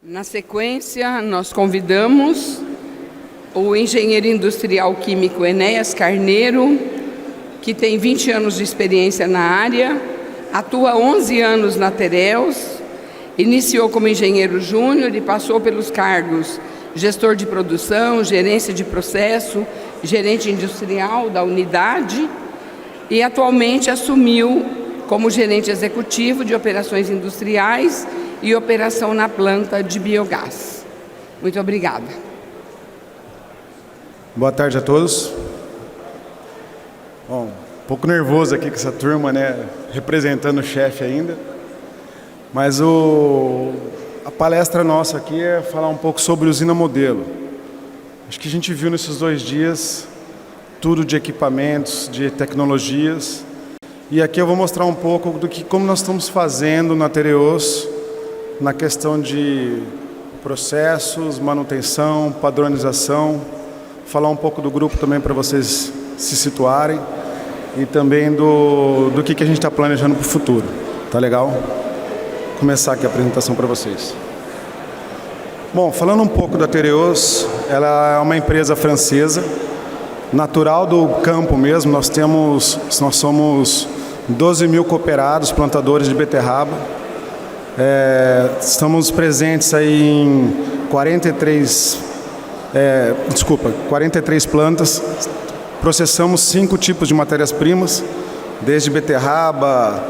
Na sequência, nós convidamos o engenheiro industrial químico Enéas Carneiro, que tem 20 anos de experiência na área, atua 11 anos na Tereos, iniciou como engenheiro júnior e passou pelos cargos gestor de produção, gerência de processo, gerente industrial da unidade e atualmente assumiu como gerente executivo de operações industriais e operação na planta de biogás. Muito obrigada. Boa tarde a todos. Bom, um pouco nervoso aqui com essa turma, né? Representando o chefe ainda. Mas a palestra nossa aqui é falar um pouco sobre usina modelo. Acho que a gente viu nesses 2 dias tudo de equipamentos, de tecnologias. E aqui eu vou mostrar um pouco do que como nós estamos fazendo na Tereos na questão de processos, manutenção, padronização, falar um pouco do grupo também para vocês se situarem e também do que a gente está planejando para o futuro. Tá legal? Vou começar aqui a apresentação para vocês. Bom, falando um pouco da Tereos, ela é uma empresa francesa, natural do campo mesmo. Nós somos 12 mil cooperados, plantadores de beterraba. Estamos presentes aí em 43 plantas. Processamos 5 tipos de matérias-primas, desde beterraba,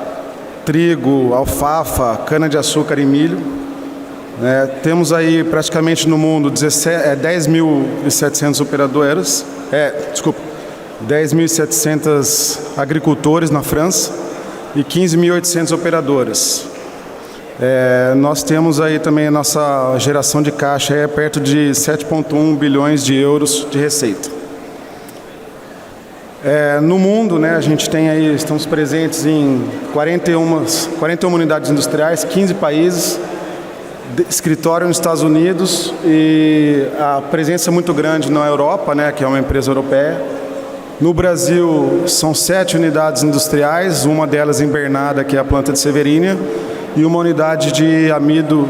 trigo, alfafa, cana-de-açúcar e milho. Temos aí praticamente no mundo 10.700 operadoras, 10.700 agricultores na França e 15.800 operadoras. Nós temos aí também a nossa geração de caixa perto de 7,1 bilhões de euros de receita. No mundo, né, a gente tem aí, estamos presentes em 41 unidades industriais, 15 países, escritório nos Estados Unidos e a presença muito grande na Europa, né, que é uma empresa europeia. No Brasil são 7 unidades industriais, uma delas em Bernarda, que é a planta de Severínia, e uma unidade de amido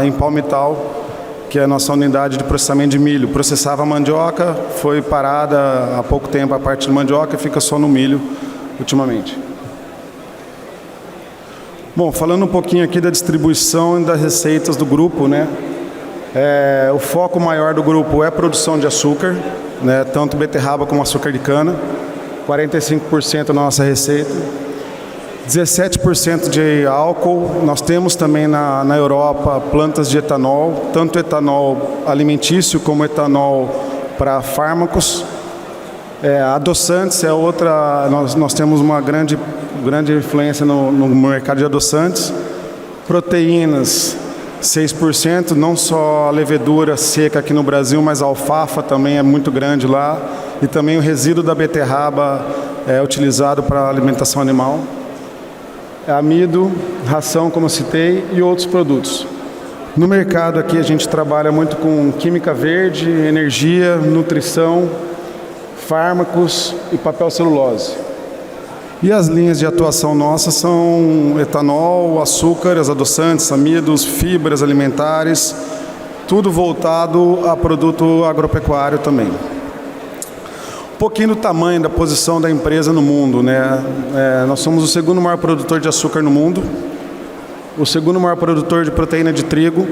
em Palmital, que é a nossa unidade de processamento de milho. Processava mandioca, foi parada há pouco tempo a parte de mandioca e fica só no milho ultimamente. Bom, falando um pouquinho aqui da distribuição e das receitas do grupo, né? O foco maior do grupo é a produção de açúcar, né? Tanto beterraba como açúcar de cana, 45% da nossa receita. 17% de álcool. Nós temos também na Europa plantas de etanol, tanto etanol alimentício como etanol para fármacos. Adoçantes é outra, nós temos uma grande influência no mercado de adoçantes. Proteínas, 6%, não só a levedura seca aqui no Brasil, mas a alfafa também é muito grande lá. E também o resíduo da beterraba é utilizado para alimentação animal. Amido, ração, como eu citei, e outros produtos. No mercado aqui a gente trabalha muito com química verde, energia, nutrição, fármacos e papel celulose. E as linhas de atuação nossas são etanol, açúcar, as adoçantes, amidos, fibras alimentares, tudo voltado a produto agropecuário também. Um pouquinho do tamanho, da posição da empresa no mundo, né? Nós somos o segundo maior produtor de açúcar no mundo, o segundo maior produtor de proteína de trigo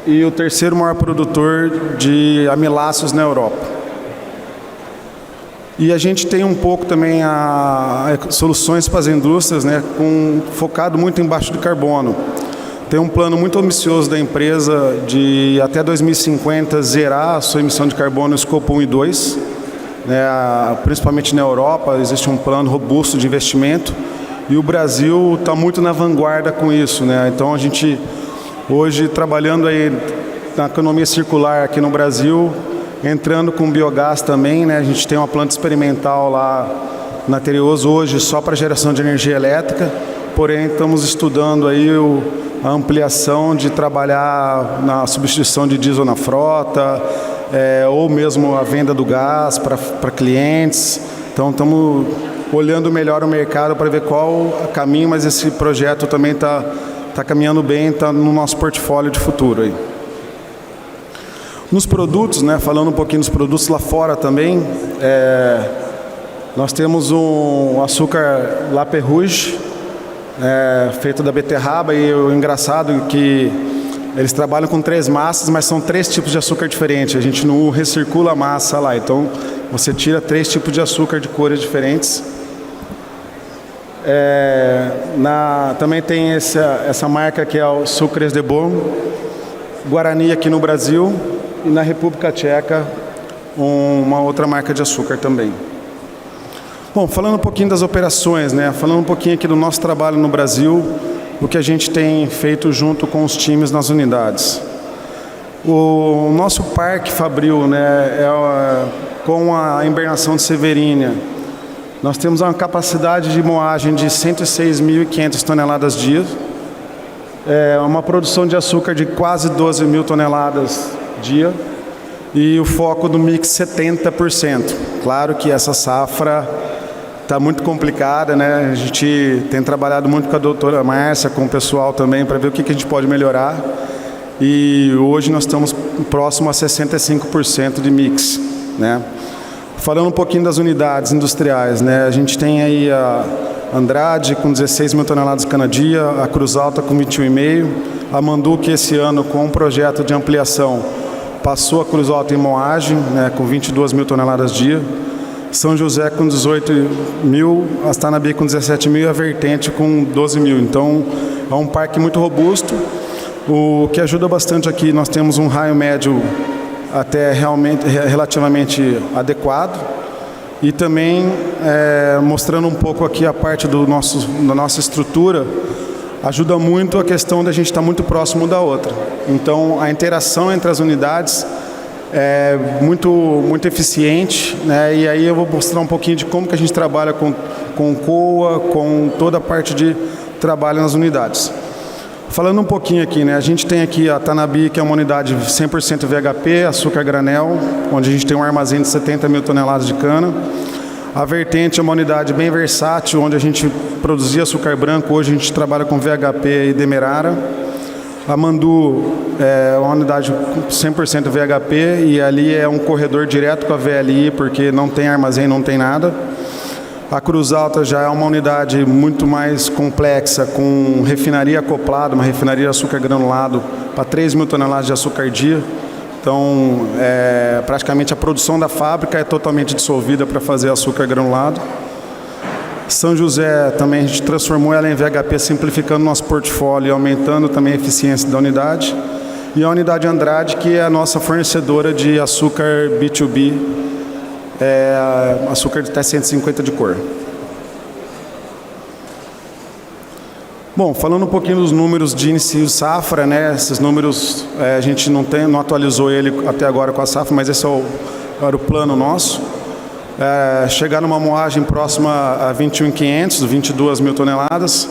e o terceiro maior produtor de amiláceos na Europa. E a gente tem um pouco também soluções para as indústrias, né? Focado muito em baixo de carbono. Tem um plano muito ambicioso da empresa de até 2050 zerar a sua emissão de carbono no escopo 1 e 2. Principalmente na Europa, existe um plano robusto de investimento e o Brasil está muito na vanguarda com isso, né? Então a gente hoje trabalhando aí na economia circular aqui no Brasil, entrando com biogás também, né? A gente tem uma planta experimental lá na Tereos hoje só para geração de energia elétrica, porém estamos estudando aí a ampliação de trabalhar na substituição de diesel na frota, ou mesmo a venda do gás para clientes. Então estamos olhando melhor o mercado para ver qual o caminho, mas esse projeto também está caminhando bem, está no nosso portfólio de futuro aí. Nos produtos, né, falando um pouquinho dos produtos lá fora também, nós temos um açúcar La Perruge, feito da beterraba, e o engraçado é que eles trabalham com 3 massas, mas são 3 tipos de açúcar diferentes. A gente não recircula a massa lá, então você tira 3 tipos de açúcar de cores diferentes. Também tem essa marca que é o Sucres de Bon, Guarani aqui no Brasil, e na República Tcheca uma outra marca de açúcar também. Bom, falando um pouquinho das operações, né? Falando um pouquinho aqui do nosso trabalho no Brasil, o que a gente tem feito junto com os times nas unidades. O nosso parque fabril, né, com a hibernação de Severínia, nós temos uma capacidade de moagem de 106.500 toneladas dia, uma produção de açúcar de quase 12.000 toneladas dia, e o foco do mix 70%. Claro que essa safra está muito complicada, né? A gente tem trabalhado muito com a doutora Márcia, com o pessoal também, para ver o que a gente pode melhorar. E hoje nós estamos próximo a 65% de mix, né? Falando um pouquinho das unidades industriais, né? A gente tem aí a Andrade com 16.000 toneladas de cana-dia, a Cruz Alta com 21,5, a Mandu, que esse ano com um projeto de ampliação passou a Cruz Alta em moagem, né, com 22.000 toneladas dia, São José com 18.000, Astanabi com 17.000 e a Vertente com 12.000. Então, é um parque muito robusto. O que ajuda bastante aqui, nós temos um raio médio até relativamente adequado, e também mostrando um pouco aqui a parte da nossa estrutura, ajuda muito a questão da gente estar muito próximo da outra. Então, a interação entre as unidades é muito eficiente, né? E aí eu vou mostrar um pouquinho de como que a gente trabalha com COA, com toda a parte de trabalho nas unidades. Falando um pouquinho aqui, né? A gente tem aqui a Tanabi, que é uma unidade 100% VHP, açúcar granel, onde a gente tem um armazém de 70.000 toneladas de cana. A Vertente é uma unidade bem versátil, onde a gente produzia açúcar branco, hoje a gente trabalha com VHP e Demerara. A Mandu é uma unidade 100% VHP, e ali é um corredor direto com a VLI, porque não tem armazém, não tem nada. A Cruz Alta já é uma unidade muito mais complexa, com refinaria acoplada, uma refinaria de açúcar granulado para 3.000 toneladas de açúcar dia. Então, praticamente a produção da fábrica é totalmente dissolvida para fazer açúcar granulado. São José também a gente transformou ela em VHP, simplificando nosso portfólio e aumentando também a eficiência da unidade. E a unidade Andrade, que é a nossa fornecedora de açúcar B2B, açúcar de até 150 de cor. Bom, falando um pouquinho dos números de início de safra, né? Esses números a gente não atualizou ele até agora com a safra, mas esse era o plano nosso. Chegar numa moagem próxima a 21.500, 22.000 toneladas,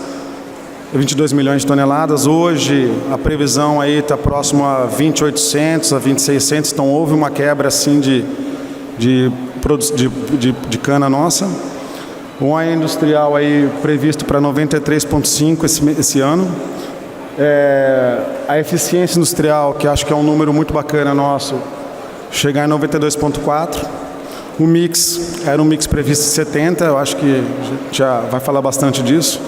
22 milhões de toneladas. Hoje a previsão aí está próximo a 20.800, a 20.600, então houve uma quebra assim de cana nossa. Um AE industrial aí previsto para 93,5 esse ano. A eficiência industrial, que acho que é um número muito bacana nosso, chegar em 92,4. O mix, era um mix previsto em 70, eu acho que já vai falar bastante disso.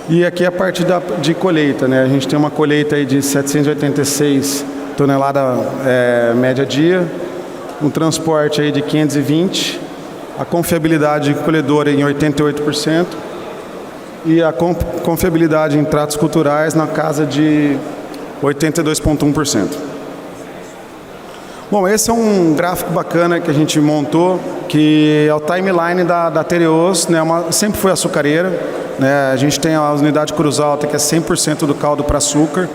E aqui a parte de colheita, né? A gente tem uma colheita aí de 786 toneladas média dia, um transporte aí de 520, a confiabilidade colhedora em 88% e a confiabilidade em tratos culturais na casa de 82,1%. Bom, esse é um gráfico bacana que a gente montou, que é o timeline da Tereos, né? Sempre foi açucareira, né? A gente tem a unidade Cruz Alta, que é 100% do caldo para açúcar,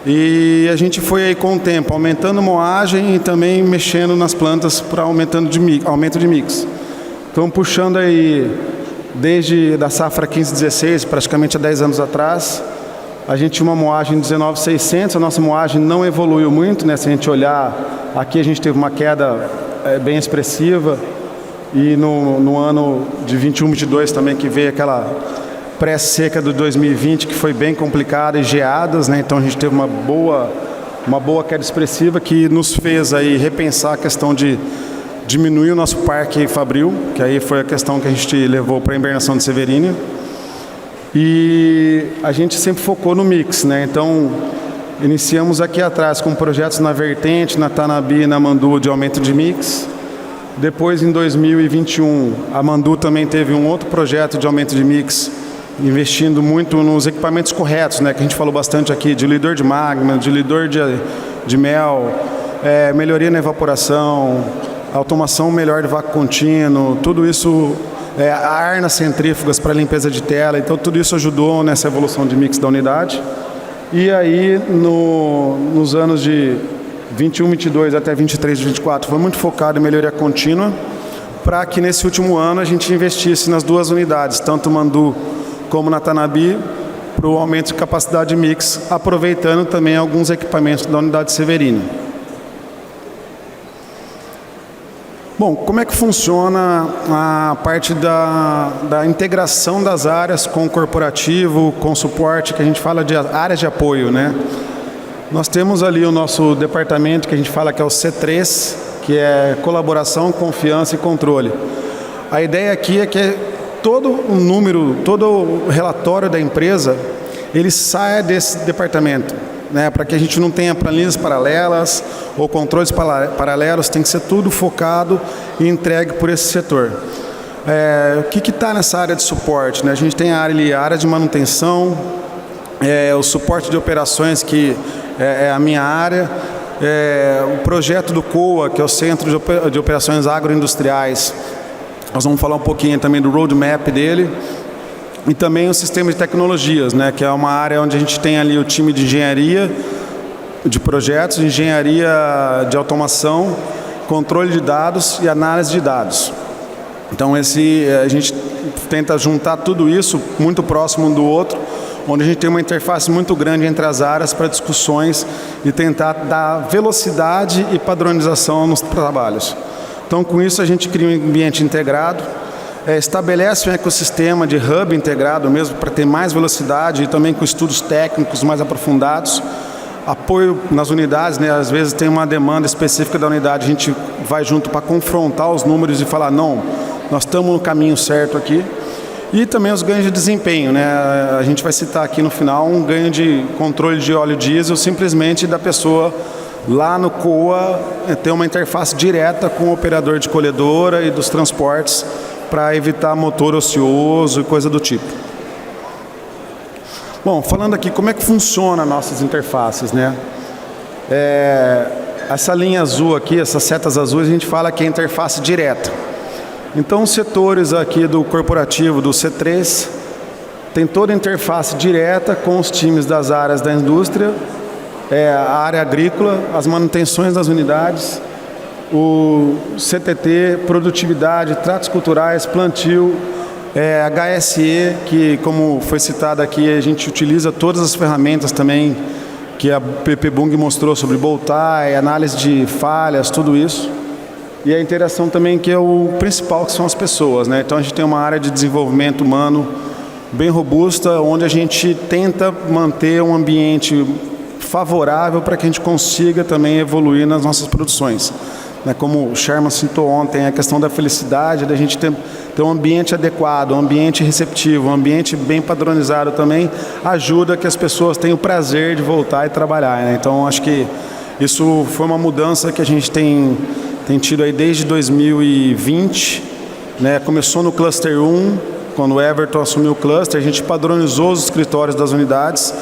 e a gente foi aí com o tempo aumentando moagem e também mexendo nas plantas para aumento de mix. Então, puxando aí desde da safra 15-16, praticamente há 10 anos atrás, a gente tinha uma moagem de 19.600, a nossa moagem não evoluiu muito, né? Se a gente olhar, aqui a gente teve uma queda bem expressiva, e no ano de 21-22 também, que veio aquela pré-seca de 2020, que foi bem complicada, e geadas, né? Então a gente teve uma boa queda expressiva que nos fez aí repensar a questão de diminuir o nosso parque fabril, que aí foi a questão que a gente levou para a hibernação de Severino. E a gente sempre focou no mix, né? Então, iniciamos aqui atrás com projetos na Vertente, na Tanabi e na Mandu de aumento de mix. Depois, em 2021, a Mandu também teve um outro projeto de aumento de mix, investindo muito nos equipamentos corretos, né? Que a gente falou bastante aqui, diluidor de magma, diluidor de mel, melhoria na evaporação, automação melhor de vácuo contínuo, tudo isso, ar nas centrífugas para limpeza de tela, então tudo isso ajudou nessa evolução de mix da unidade. E aí, nos anos de 21, 22 até 23, 24, foi muito focado em melhoria contínua, para que nesse último ano a gente investisse nas duas unidades, tanto Mandu como na Tanabi, para o aumento de capacidade de mix, aproveitando também alguns equipamentos da unidade Severino. Bom, como é que funciona a parte da integração das áreas com o corporativo, com o suporte, que a gente fala de áreas de apoio, né? Nós temos ali o nosso departamento, que a gente fala que é o C3, que é colaboração, confiança e controle. A ideia aqui é que todo o número, todo o relatório da empresa, ele saia desse departamento, né, para que a gente não tenha planilhas paralelas ou controles paralelos, tem que ser tudo focado e entregue por esse setor. O que está nessa área de suporte? Né? A gente tem a área de manutenção, o suporte de operações, que é a minha área, o projeto do COA, que é o Centro de Operações Agroindustriais. Nós vamos falar um pouquinho também do roadmap dele. E também o sistema de tecnologias, né, que é uma área onde a gente tem ali o time de engenharia de projetos, engenharia de automação, controle de dados e análise de dados. Então a gente tenta juntar tudo isso muito próximo um do outro, onde a gente tem uma interface muito grande entre as áreas para discussões e tentar dar velocidade e padronização nos trabalhos. Então, com isso, a gente cria um ambiente integrado, estabelece um ecossistema de hub integrado mesmo para ter mais velocidade e também com estudos técnicos mais aprofundados. Apoio nas unidades, né? Às vezes tem uma demanda específica da unidade, a gente vai junto para confrontar os números e falar, não, nós estamos no caminho certo aqui. E também os ganhos de desempenho, né? A gente vai citar aqui no final um ganho de controle de óleo diesel, simplesmente da pessoa lá no COA ter uma interface direta com o operador de colhedora e dos transportes para evitar motor ocioso e coisa do tipo. Bom, falando aqui como é que funciona nossas interfaces, né? Essa linha azul aqui, essas setas azuis, a gente fala que é interface direta. Então, os setores aqui do corporativo, do C3, tem toda a interface direta com os times das áreas da indústria, a área agrícola, as manutenções das unidades, o CTT, produtividade, tratos culturais, plantio, HSE, que, como foi citado aqui, a gente utiliza todas as ferramentas também que a PP Bung mostrou sobre Boltai, análise de falhas, tudo isso. E a interação também, que é o principal, que são as pessoas, né? Então a gente tem uma área de desenvolvimento humano bem robusta, onde a gente tenta manter um ambiente favorável para que a gente consiga também evoluir nas nossas produções. Como o Sherman citou ontem, a questão da felicidade, da gente ter um ambiente adequado, um ambiente receptivo, um ambiente bem padronizado também, ajuda que as pessoas tenham o prazer de voltar e trabalhar, né? Então acho que isso foi uma mudança que a gente tem tido aí desde 2020, né? Começou no Cluster 1, quando o Everton assumiu o Cluster, a gente padronizou os escritórios das unidades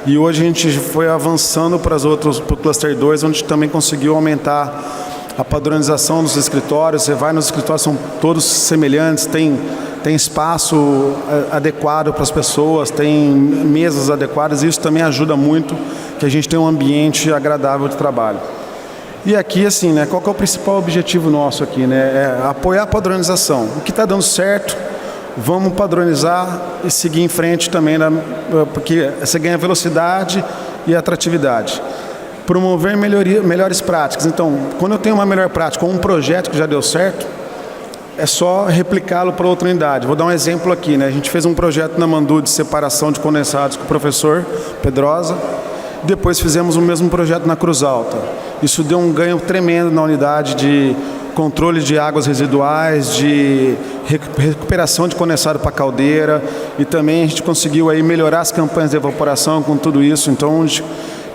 e hoje a gente foi avançando para o Cluster 2, onde também conseguiu aumentar a padronização dos escritórios. Você vai nos escritórios, são todos semelhantes, tem espaço adequado para as pessoas, tem mesas adequadas, e isso também ajuda muito que a gente tenha um ambiente agradável de trabalho. E aqui, assim, né, qual que é o principal objetivo nosso aqui, né? É apoiar a padronização. O que está dando certo, vamos padronizar e seguir em frente também, porque você ganha velocidade e atratividade. Promover melhores práticas. Então, quando eu tenho uma melhor prática ou um projeto que já deu certo, é só replicá-lo para outra unidade. Vou dar um exemplo aqui, né? A gente fez um projeto na Mandu de separação de condensados com o professor Pedrosa, depois fizemos o mesmo projeto na Cruz Alta. Isso deu um ganho tremendo na unidade de controle de águas residuais, de recuperação de condensado para caldeira, e também a gente conseguiu aí melhorar as campanhas de evaporação com tudo isso. Então a gente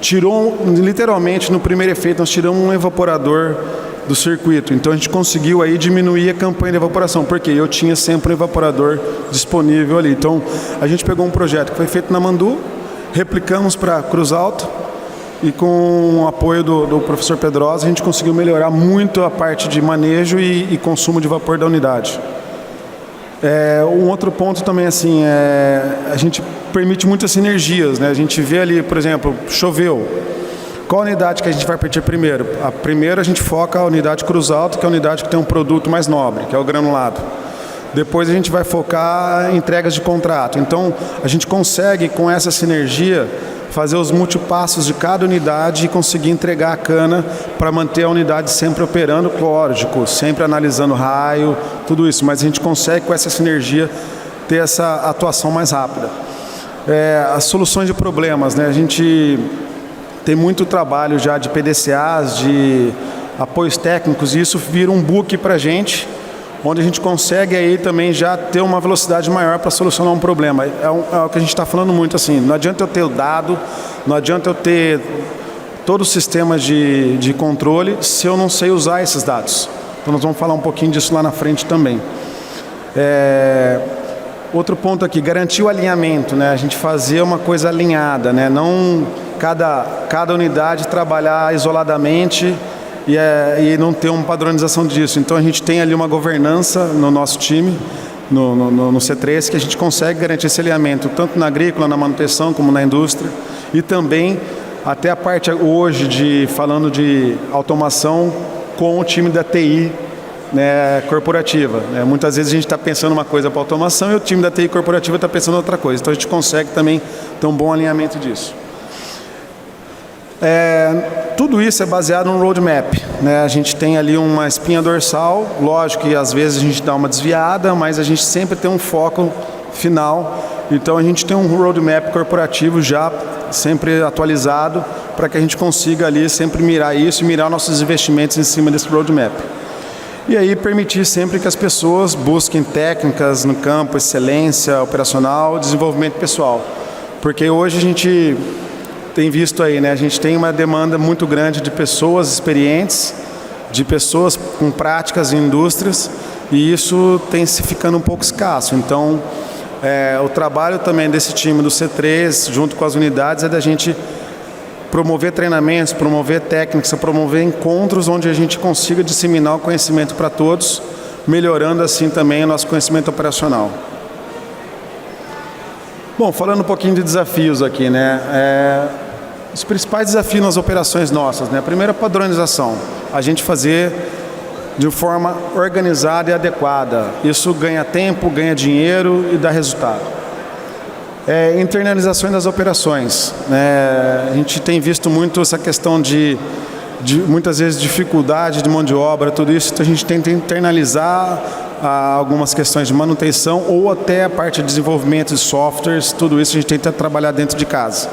tirou, literalmente no primeiro efeito, nós tiramos um evaporador do circuito. Então a gente conseguiu aí diminuir a campanha de evaporação, porque eu tinha sempre um evaporador disponível ali. Então a gente pegou um projeto que foi feito na Mandu, replicamos para Cruz Alta, e com o apoio do professor Pedrosa, a gente conseguiu melhorar muito a parte de manejo e consumo de vapor da unidade. Um outro ponto também, assim, a gente permite muitas sinergias, né? A gente vê ali, por exemplo, choveu. Qual unidade que a gente vai partir primeiro? A primeira a gente foca a unidade Cruz Alta, que é a unidade que tem um produto mais nobre, que é o granulado. Depois a gente vai focar em entregas de contrato. Então, a gente consegue, com essa sinergia, fazer os multipassos de cada unidade e conseguir entregar a cana para manter a unidade sempre operando, lógico, sempre analisando raio, tudo isso. Mas a gente consegue, com essa sinergia, ter essa atuação mais rápida. As soluções de problemas, né? A gente tem muito trabalho já de PDCAs, de apoios técnicos, e isso vira um book para a gente, onde a gente consegue aí também já ter uma velocidade maior para solucionar um problema. É o que a gente está falando muito, assim, não adianta eu ter o dado, não adianta eu ter todo o sistema de controle se eu não sei usar esses dados. Então nós vamos falar um pouquinho disso lá na frente também. Outro ponto aqui, garantir o alinhamento, né? A gente fazer uma coisa alinhada, né? Não cada unidade trabalhar isoladamente e não ter uma padronização disso. Então a gente tem ali uma governança no nosso time, no C3, que a gente consegue garantir esse alinhamento, tanto na agrícola, na manutenção, como na indústria, e também até a parte hoje falando de automação com o time da TI, né, corporativa. Muitas vezes a gente está pensando uma coisa para automação e o time da TI corporativa está pensando outra coisa. Então a gente consegue também ter um bom alinhamento disso. Tudo isso é baseado no roadmap, né? A gente tem ali uma espinha dorsal, lógico que às vezes a gente dá uma desviada, mas a gente sempre tem um foco final. Então a gente tem um roadmap corporativo já sempre atualizado para que a gente consiga ali sempre mirar isso e mirar nossos investimentos em cima desse roadmap. E aí permitir sempre que as pessoas busquem técnicas no campo, excelência operacional, desenvolvimento pessoal. Porque hoje a gente tem visto aí, né? A gente tem uma demanda muito grande de pessoas experientes, de pessoas com práticas em indústrias, e isso tem se ficando um pouco escasso. Então, o trabalho também desse time do C3, junto com as unidades, é da gente promover treinamentos, promover técnicas, promover encontros onde a gente consiga disseminar o conhecimento para todos, melhorando assim também o nosso conhecimento operacional. Bom, falando um pouquinho de desafios aqui, né? Os principais desafios nas operações nossas, né? Primeiro, a padronização. A gente fazer de forma organizada e adequada. Isso ganha tempo, ganha dinheiro e dá resultado. Internalizações das operações, né? A gente tem visto muito essa questão de muitas vezes dificuldade de mão de obra, tudo isso, então a gente tenta internalizar algumas questões de manutenção ou até a parte de desenvolvimento de softwares, tudo isso a gente tenta trabalhar dentro de casa.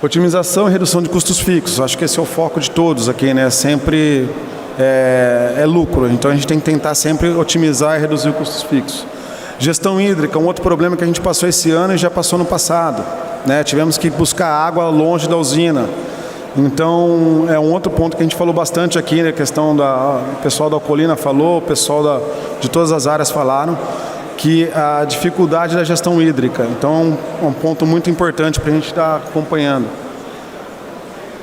Otimização e redução de custos fixos, acho que esse é o foco de todos aqui, né? Sempre é lucro, então a gente tem que tentar sempre otimizar e reduzir os custos fixos. Gestão hídrica, um outro problema que a gente passou esse ano e já passou no passado, né? Tivemos que buscar água longe da usina. Então, é um outro ponto que a gente falou bastante aqui, né? A questão o pessoal da Alcolina falou, o pessoal de todas as áreas falaram, que a dificuldade da gestão hídrica. Então, é um ponto muito importante para a gente estar acompanhando.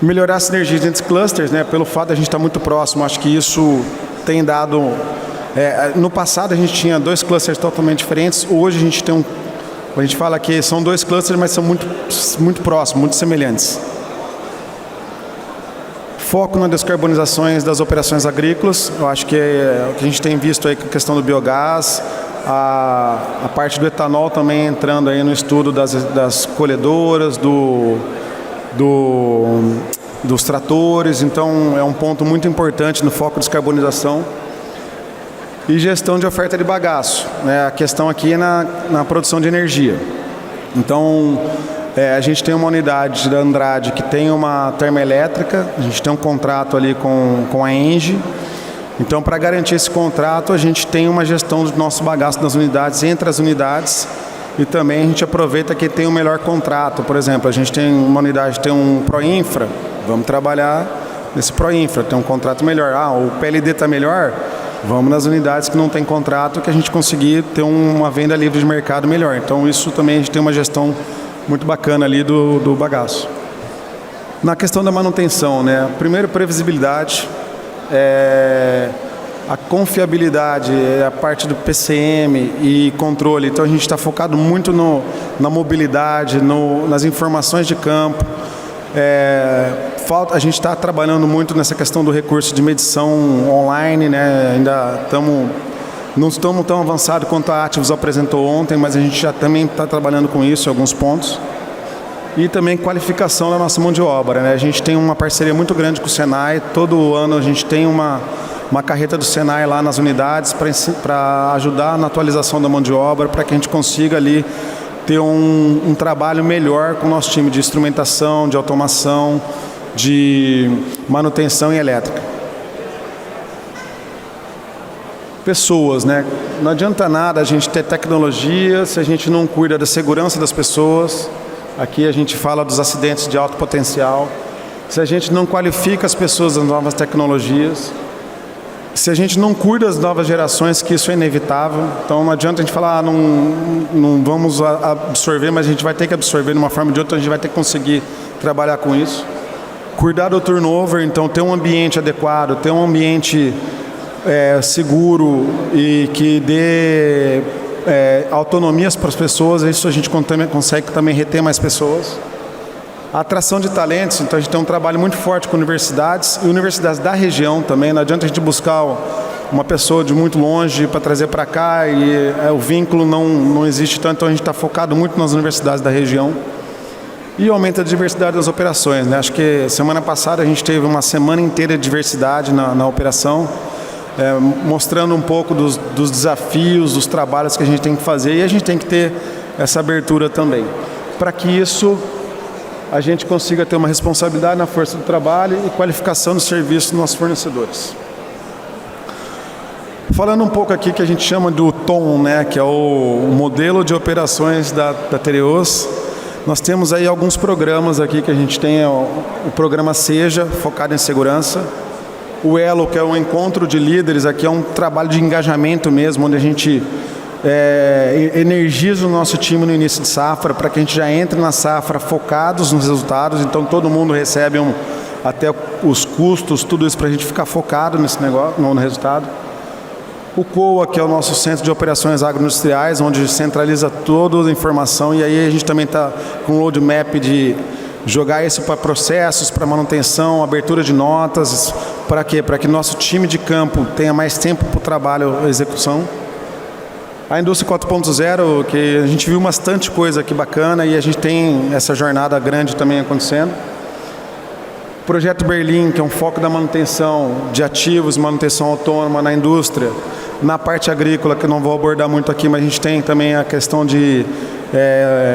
Melhorar a sinergia entre os clusters, né? Pelo fato de a gente estar muito próximo, acho que isso tem dado... no passado a gente tinha 2 clusters totalmente diferentes, hoje a gente tem a gente fala que são 2 clusters, mas são muito próximos, muito semelhantes. Foco nas descarbonizações das operações agrícolas, eu acho que o que a gente tem visto aí com a questão do biogás, a parte do etanol também entrando aí no estudo das colhedoras, dos tratores, então é um ponto muito importante no foco de descarbonização. e gestão de oferta de bagaço, né? A questão aqui é na produção de energia. Então, a gente tem uma unidade da Andrade que tem uma termoelétrica, a gente tem um contrato ali com a Engie. Então, para garantir esse contrato, a gente tem uma gestão do nosso bagaço nas unidades, entre as unidades, e também a gente aproveita que tem o melhor contrato. Por exemplo, a gente tem uma unidade, tem um Proinfra, vamos trabalhar nesse Proinfra, tem um contrato melhor. O PLD está melhor, vamos nas unidades que não tem contrato, que a gente conseguir ter uma venda livre de mercado melhor. Então, isso também a gente tem uma gestão muito bacana ali do bagaço. Na questão da manutenção, né? Primeiro, previsibilidade, a confiabilidade, a parte do PCM e controle. Então, a gente está focado muito na mobilidade, nas informações de campo. A gente está trabalhando muito nessa questão do recurso de medição online, né? Ainda não estamos tão avançados quanto a Ativos apresentou ontem, mas a gente já também está trabalhando com isso em alguns pontos. E também qualificação da nossa mão de obra, né? A gente tem uma parceria muito grande com o Senai. Todo ano a gente tem uma carreta do Senai lá nas unidades para ajudar na atualização da mão de obra, para que a gente consiga ali ter um trabalho melhor com o nosso time de instrumentação, de automação, de manutenção e elétrica. Pessoas, né? Não adianta nada a gente ter tecnologia se a gente não cuida da segurança das pessoas. Aqui a gente fala dos acidentes de alto potencial. Se a gente não qualifica as pessoas das novas tecnologias, se a gente não cuida das novas gerações, que isso é inevitável. Então não adianta a gente falar, não vamos absorver, mas a gente vai ter que absorver de uma forma ou de outra, a gente vai ter que conseguir trabalhar com isso. Cuidar do turnover, então ter um ambiente adequado, ter um ambiente seguro e que dê autonomias para as pessoas, isso a gente consegue também reter mais pessoas. A atração de talentos, então a gente tem um trabalho muito forte com universidades e universidades da região também. Não adianta a gente buscar uma pessoa de muito longe para trazer para cá e o vínculo não existe tanto, então a gente está focado muito nas universidades da região. E aumenta a diversidade das operações, né? Acho que semana passada a gente teve uma semana inteira de diversidade na operação, mostrando um pouco dos desafios, dos trabalhos que a gente tem que fazer, e a gente tem que ter essa abertura também, para que isso a gente consiga ter uma responsabilidade na força do trabalho e qualificação do serviço dos nossos fornecedores. Falando um pouco aqui que a gente chama do TOM, né, que é o modelo de operações da Tereos. Nós temos aí alguns programas aqui que a gente tem, o programa Seja, focado em segurança. O Elo, que é um encontro de líderes, aqui é um trabalho de engajamento mesmo, onde a gente energiza o nosso time no início de safra, para que a gente já entre na safra focados nos resultados. Então todo mundo recebe até os custos, tudo isso para a gente ficar focado nesse negócio, no resultado. O COA, que é o nosso Centro de Operações Agroindustriais, onde centraliza toda a informação, e aí a gente também está com um roadmap de jogar isso para processos, para manutenção, abertura de notas. Para quê? Para que nosso time de campo tenha mais tempo para o trabalho e execução. A indústria 4.0, que a gente viu bastante coisa aqui bacana e a gente tem essa jornada grande também acontecendo. O Projeto Berlim, que é um foco da manutenção de ativos, manutenção autônoma na indústria. Na parte agrícola, que eu não vou abordar muito aqui, mas a gente tem também a questão de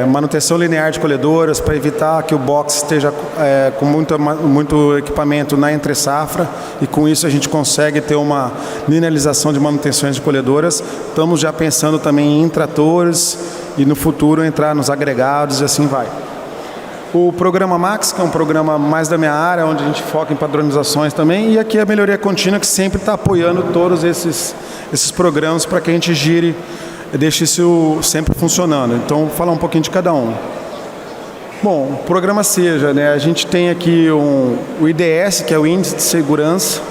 manutenção linear de colhedoras, para evitar que o box esteja com muito equipamento na entre-safra, e com isso a gente consegue ter uma linearização de manutenções de colhedoras. Estamos já pensando também em tratores e no futuro entrar nos agregados e assim vai. O programa Max, que é um programa mais da minha área, onde a gente foca em padronizações também, e aqui a melhoria contínua, que sempre está apoiando todos esses programas para que a gente gire, deixe isso sempre funcionando. Então, vou falar um pouquinho de cada um. Bom, o programa Seja, né? A gente tem aqui o IDS, que é o Índice de Segurança,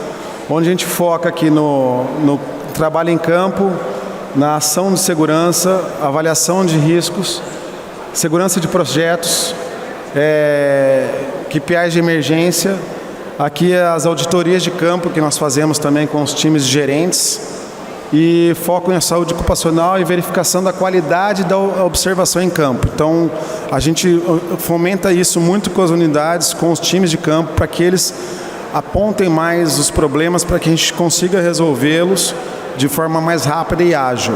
onde a gente foca aqui no trabalho em campo, na ação de segurança, avaliação de riscos, segurança de projetos, KPIs de emergência. Aqui as auditorias de campo que nós fazemos também com os times gerentes, e foco em saúde ocupacional e verificação da qualidade da observação em campo. Então, a gente fomenta isso muito com as unidades, com os times de campo, para que eles apontem mais os problemas, para que a gente consiga resolvê-los de forma mais rápida e ágil.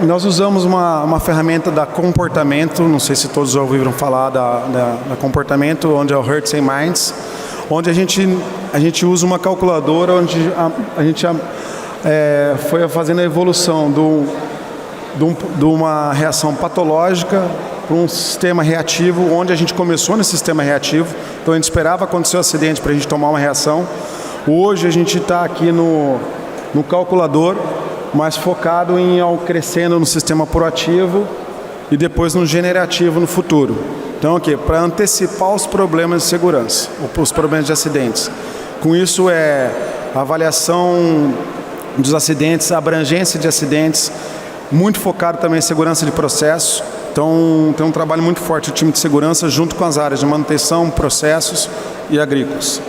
Nós usamos uma ferramenta da Comportamento, não sei se todos já ouviram falar da Comportamento, onde é o Hearts and Minds, onde a gente usa uma calculadora onde a gente foi fazendo a evolução de uma reação patológica para um sistema reativo, onde a gente começou nesse sistema reativo, então a gente esperava acontecer o acidente para a gente tomar uma reação. Hoje a gente está aqui no calculador, mas focado em crescendo no sistema proativo e depois no generativo no futuro. Então, aqui, para antecipar os problemas de segurança, os problemas de acidentes. Com isso, a avaliação dos acidentes, a abrangência de acidentes, muito focado também em segurança de processo. Então, tem um trabalho muito forte do time de segurança junto com as áreas de manutenção, processos e agrícolas.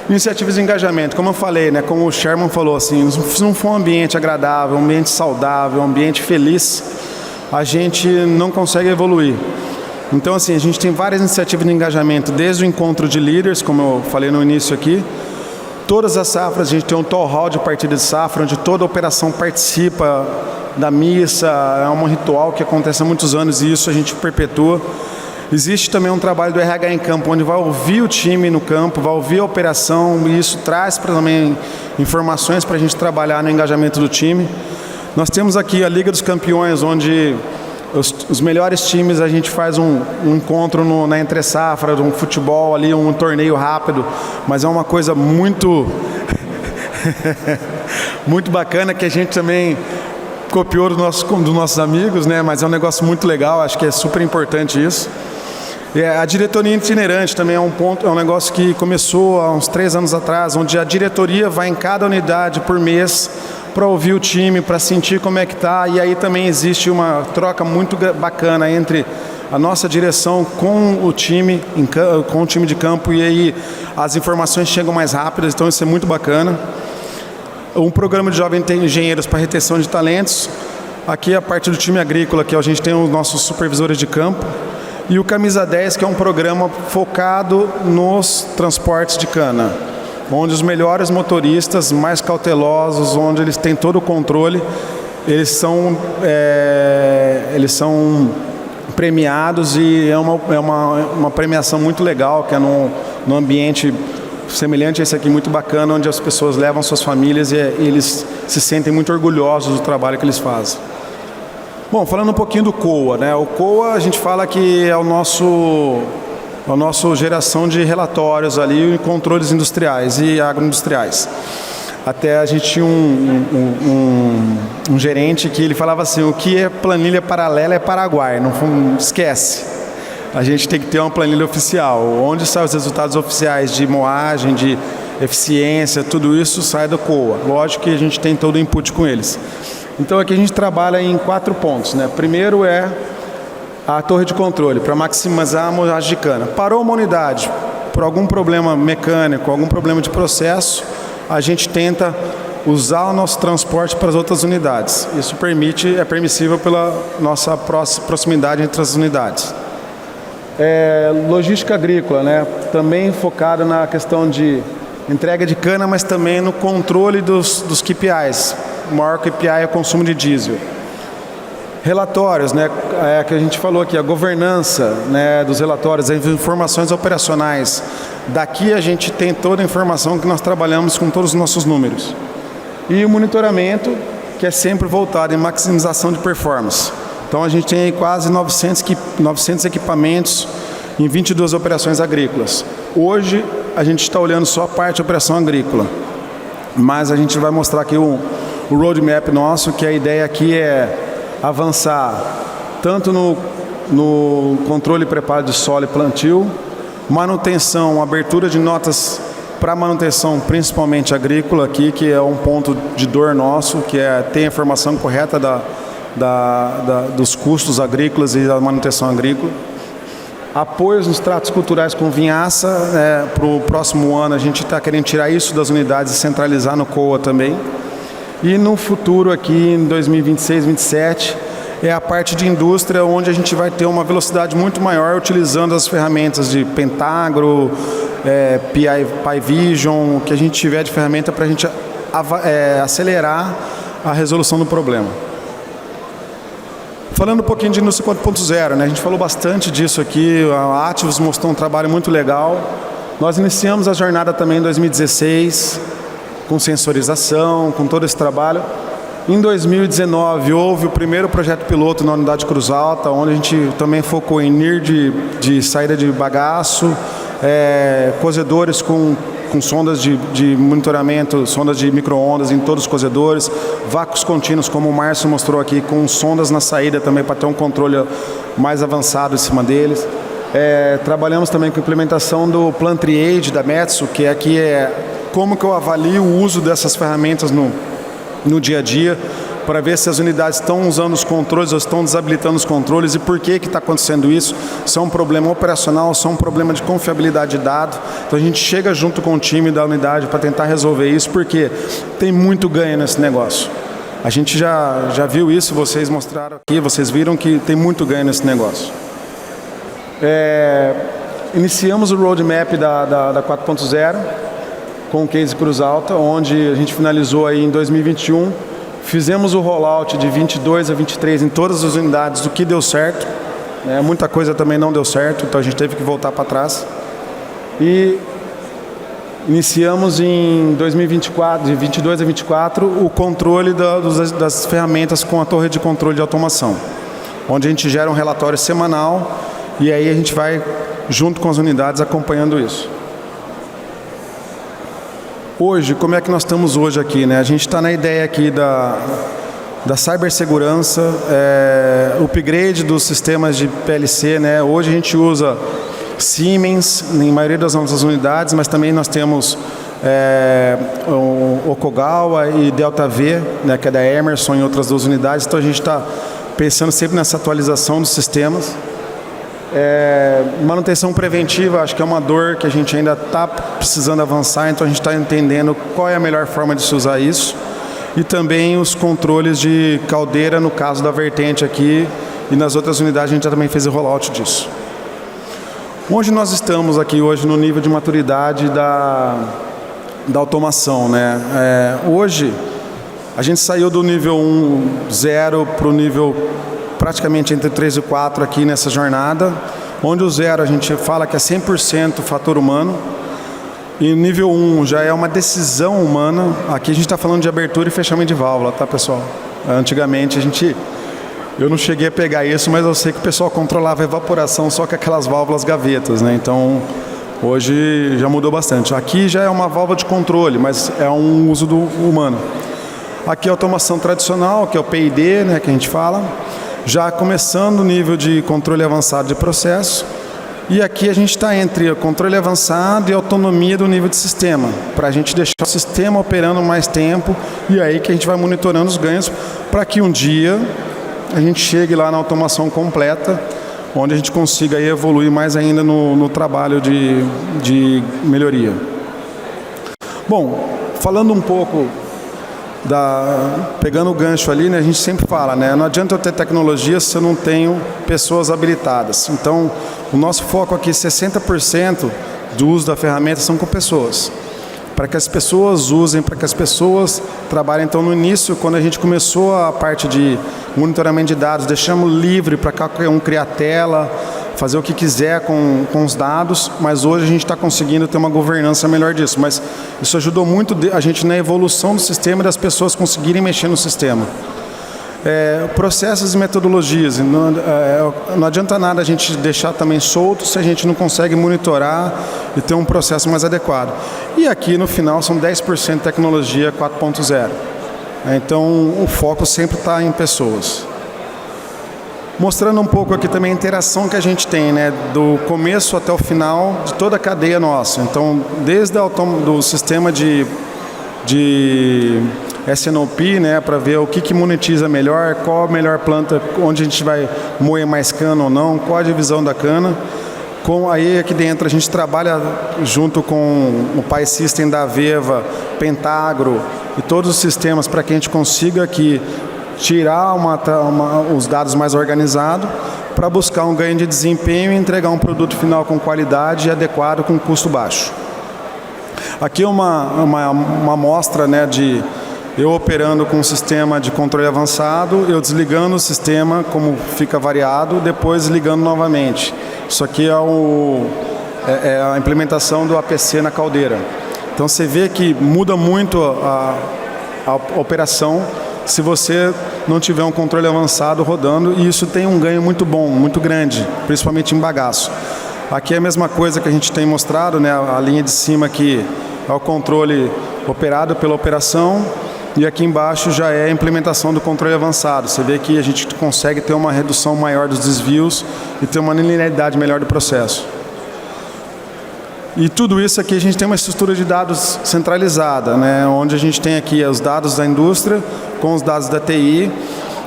Iniciativas de engajamento, como eu falei, né, como o Sherman falou, assim, se não for um ambiente agradável, um ambiente saudável, um ambiente feliz, a gente não consegue evoluir. Então, assim, a gente tem várias iniciativas de engajamento, desde o encontro de líderes, como eu falei no início aqui, todas as safras, a gente tem um town hall de partida de safra, onde toda a operação participa da missa, é um ritual que acontece há muitos anos e isso a gente perpetua. Existe também um trabalho do RH em campo, onde vai ouvir o time no campo, vai ouvir a operação e isso traz também informações para a gente trabalhar no engajamento do time. Nós temos aqui a Liga dos Campeões, onde os melhores times a gente faz um encontro na entre-safra, um futebol ali, um torneio rápido, mas é uma coisa muito, muito bacana que a gente também copiou dos nossos amigos, né? Mas é um negócio muito legal, acho que é super importante isso. A diretoria itinerante também é um negócio que começou há uns 3 anos atrás, onde a diretoria vai em cada unidade por mês para ouvir o time, para sentir como é que está, e aí também existe uma troca muito bacana entre a nossa direção com o time de campo, e aí as informações chegam mais rápidas, então isso é muito bacana. Um programa de jovens engenheiros para retenção de talentos, aqui a parte do time agrícola, que a gente tem os nossos supervisores de campo, e o Camisa 10, que é um programa focado nos transportes de cana, onde os melhores motoristas, mais cautelosos, onde eles têm todo o controle, eles são premiados, e é uma premiação muito legal, que é num ambiente semelhante a esse aqui, muito bacana, onde as pessoas levam suas famílias e eles se sentem muito orgulhosos do trabalho que eles fazem. Bom, falando um pouquinho do COA, né? O COA a gente fala que é o nosso geração de relatórios ali, controles industriais e agroindustriais. Até a gente tinha um gerente que ele falava assim, o que é planilha paralela é Paraguai, não esquece. A gente tem que ter uma planilha oficial, onde saem os resultados oficiais de moagem, de eficiência, tudo isso sai do COA. Lógico que a gente tem todo o input com eles. Então aqui a gente trabalha em 4 pontos, né? Primeiro é a torre de controle, para maximizar a moagem de cana. Parou uma unidade por algum problema mecânico, algum problema de processo, a gente tenta usar o nosso transporte para as outras unidades. Isso é permissível pela nossa proximidade entre as unidades. Logística agrícola, né? Também focada na questão de entrega de cana, mas também no controle dos KPIs. O maior KPI é o consumo de diesel. Relatórios, né? Que a gente falou aqui, a governança, né, dos relatórios, as informações operacionais. Daqui a gente tem toda a informação que nós trabalhamos com todos os nossos números. E o monitoramento, que é sempre voltado em maximização de performance. Então a gente tem aí quase 900 equipamentos em 22 operações agrícolas. Hoje a gente está olhando só a parte de operação agrícola, mas a gente vai mostrar aqui o roadmap nosso, que a ideia aqui é avançar tanto no controle e preparo de solo e plantio, manutenção, abertura de notas para manutenção, principalmente agrícola aqui, que é um ponto de dor nosso, que é ter a informação correta dos custos agrícolas e da manutenção agrícola. Apoios nos tratos culturais com vinhaça, para o próximo ano a gente está querendo tirar isso das unidades e centralizar no COA também. E no futuro aqui, em 2026, 2027, é a parte de indústria, onde a gente vai ter uma velocidade muito maior utilizando as ferramentas de Pentagro, PI Vision, o que a gente tiver de ferramenta para a gente acelerar a resolução do problema. Falando um pouquinho de indústria 4.0, né? A gente falou bastante disso aqui, a Ativos mostrou um trabalho muito legal. Nós iniciamos a jornada também em 2016, com sensorização, com todo esse trabalho. Em 2019, houve o primeiro projeto piloto na unidade Cruz Alta, onde a gente também focou em NIR de saída de bagaço, cozedores com sondas de monitoramento, sondas de micro-ondas em todos os cozedores, vácuos contínuos, como o Márcio mostrou aqui, com sondas na saída também para ter um controle mais avançado em cima deles. Trabalhamos também com a implementação do Plan Triage da Metso, que aqui como que eu avalio o uso dessas ferramentas no dia a dia, para ver se as unidades estão usando os controles ou estão desabilitando os controles e por que está acontecendo isso. Se é um problema operacional, se é um problema de confiabilidade de dado. Então a gente chega junto com o time da unidade para tentar resolver isso, porque tem muito ganho nesse negócio. A gente já viu isso, vocês mostraram aqui, vocês viram que tem muito ganho nesse negócio. Iniciamos o roadmap da 4.0 com o case Cruz Alta, onde a gente finalizou aí em 2021. Fizemos o rollout de 22 a 23 em todas as unidades, o que deu certo. Muita coisa também não deu certo, então a gente teve que voltar para trás. E iniciamos em 2024, de 22 a 24, o controle das ferramentas com a torre de controle de automação, onde a gente gera um relatório semanal e aí a gente vai, junto com as unidades, acompanhando isso. Hoje, como é que nós estamos hoje aqui, né? A gente está na ideia aqui da cibersegurança, upgrade dos sistemas de PLC, né? Hoje a gente usa Siemens em maioria das nossas unidades, mas também nós temos o Okugawa e Delta V, né, que é da Emerson em outras duas unidades. Então a gente está pensando sempre nessa atualização dos sistemas. Manutenção preventiva, acho que é uma dor que a gente ainda está precisando avançar, então a gente está entendendo qual é a melhor forma de se usar isso. E também os controles de caldeira, no caso da vertente aqui, e nas outras unidades a gente já também fez o rollout disso. Onde nós estamos aqui hoje no nível de maturidade da automação, né? Hoje a gente saiu do nível 1, 0 para o nível praticamente entre 3 e 4 aqui nessa jornada, onde o 0 a gente fala que é 100% fator humano, e o nível 1 já é uma decisão humana. Aqui a gente está falando de abertura e fechamento de válvula, tá, pessoal? Antigamente eu não cheguei a pegar isso, mas eu sei que o pessoal controlava a evaporação só com aquelas válvulas gavetas, né? Então hoje já mudou bastante. Aqui já é uma válvula de controle, mas é um uso do humano. Aqui é a automação tradicional, que é o PID, né, que a gente fala. Já começando o nível de controle avançado de processo, e aqui a gente está entre controle avançado e autonomia do nível de sistema, para a gente deixar o sistema operando mais tempo, e aí que a gente vai monitorando os ganhos, para que um dia a gente chegue lá na automação completa, onde a gente consiga aí evoluir mais ainda no trabalho de melhoria. Bom, falando um pouco pegando o gancho ali, né, a gente sempre fala, né, não adianta eu ter tecnologia se eu não tenho pessoas habilitadas. Então, o nosso foco aqui, 60% do uso da ferramenta são com pessoas. Para que as pessoas usem, para que as pessoas trabalhem. Então, no início, quando a gente começou a parte de monitoramento de dados, deixamos livre para qualquer um criar tela, fazer o que quiser com os dados, mas hoje a gente está conseguindo ter uma governança melhor disso. Mas isso ajudou muito a gente na evolução do sistema e das pessoas conseguirem mexer no sistema. Processos e metodologias. Não adianta nada a gente deixar também solto se a gente não consegue monitorar e ter um processo mais adequado. E aqui no final são 10% de tecnologia 4.0. Então o foco sempre está em pessoas. Mostrando um pouco aqui também a interação que a gente tem, né, do começo até o final de toda a cadeia nossa. Então, desde do sistema de SNOP, né, para ver o que monetiza melhor, qual a melhor planta, onde a gente vai moer mais cana ou não, qual a divisão da cana. Aí aqui dentro a gente trabalha junto com o Pi System da Aveva, Pentagro e todos os sistemas para que a gente consiga aqui tirar os dados mais organizados para buscar um ganho de desempenho e entregar um produto final com qualidade e adequado com custo baixo. Aqui é uma amostra, né, de eu operando com um sistema de controle avançado, eu desligando o sistema, como fica variado, depois ligando novamente. Isso aqui é a implementação do APC na caldeira. Então você vê que muda muito a operação se você não tiver um controle avançado rodando, e isso tem um ganho muito bom, muito grande, principalmente em bagaço. Aqui é a mesma coisa que a gente tem mostrado, né? A linha de cima aqui é o controle operado pela operação, e aqui embaixo já é a implementação do controle avançado. Você vê que a gente consegue ter uma redução maior dos desvios e ter uma linearidade melhor do processo. E tudo isso aqui a gente tem uma estrutura de dados centralizada, né? Onde a gente tem aqui os dados da indústria com os dados da TI.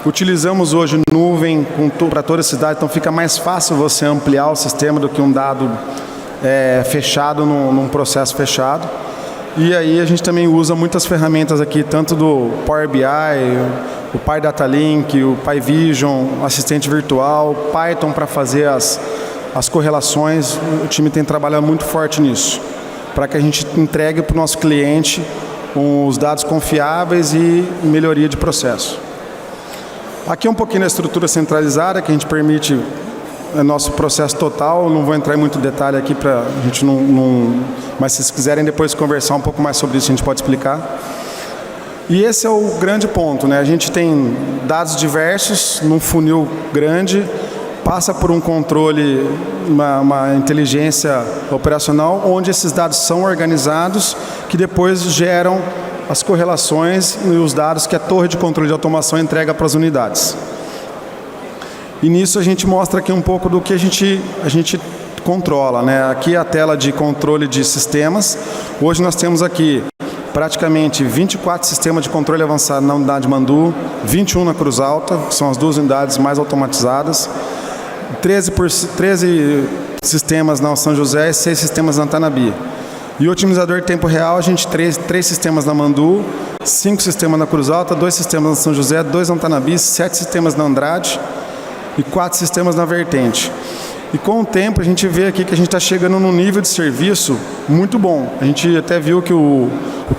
Utilizamos hoje nuvem para toda a cidade, então fica mais fácil você ampliar o sistema do que um dado fechado num processo fechado. E aí a gente também usa muitas ferramentas aqui, tanto do Power BI, o PyDataLink, o PyVision, assistente virtual, Python para fazer as correlações. O time tem trabalhado muito forte nisso, para que a gente entregue para o nosso cliente os dados confiáveis e melhoria de processo. Aqui é um pouquinho da estrutura centralizada, que a gente permite nosso processo total. Não vou entrar em muito detalhe aqui para a gente não... Mas se vocês quiserem depois conversar um pouco mais sobre isso, a gente pode explicar. E esse é o grande ponto, né? A gente tem dados diversos num funil grande, passa por um controle, uma inteligência operacional, onde esses dados são organizados, que depois geram as correlações e os dados que a torre de controle de automação entrega para as unidades. E nisso a gente mostra aqui um pouco do que a gente controla, né? Aqui é a tela de controle de sistemas. Hoje nós temos aqui praticamente 24 sistemas de controle avançado na unidade Mandu, 21 na Cruz Alta, que são as duas unidades mais automatizadas, 13 sistemas na São José e 6 sistemas na Tanabi. E o otimizador de tempo real, a gente tem 3 sistemas na Mandu, 5 sistemas na Cruz Alta, 2 sistemas na São José, 2 na Tanabi, 7 sistemas na Andrade e 4 sistemas na Vertente. E com o tempo a gente vê aqui que a gente está chegando num nível de serviço muito bom. A gente até viu que o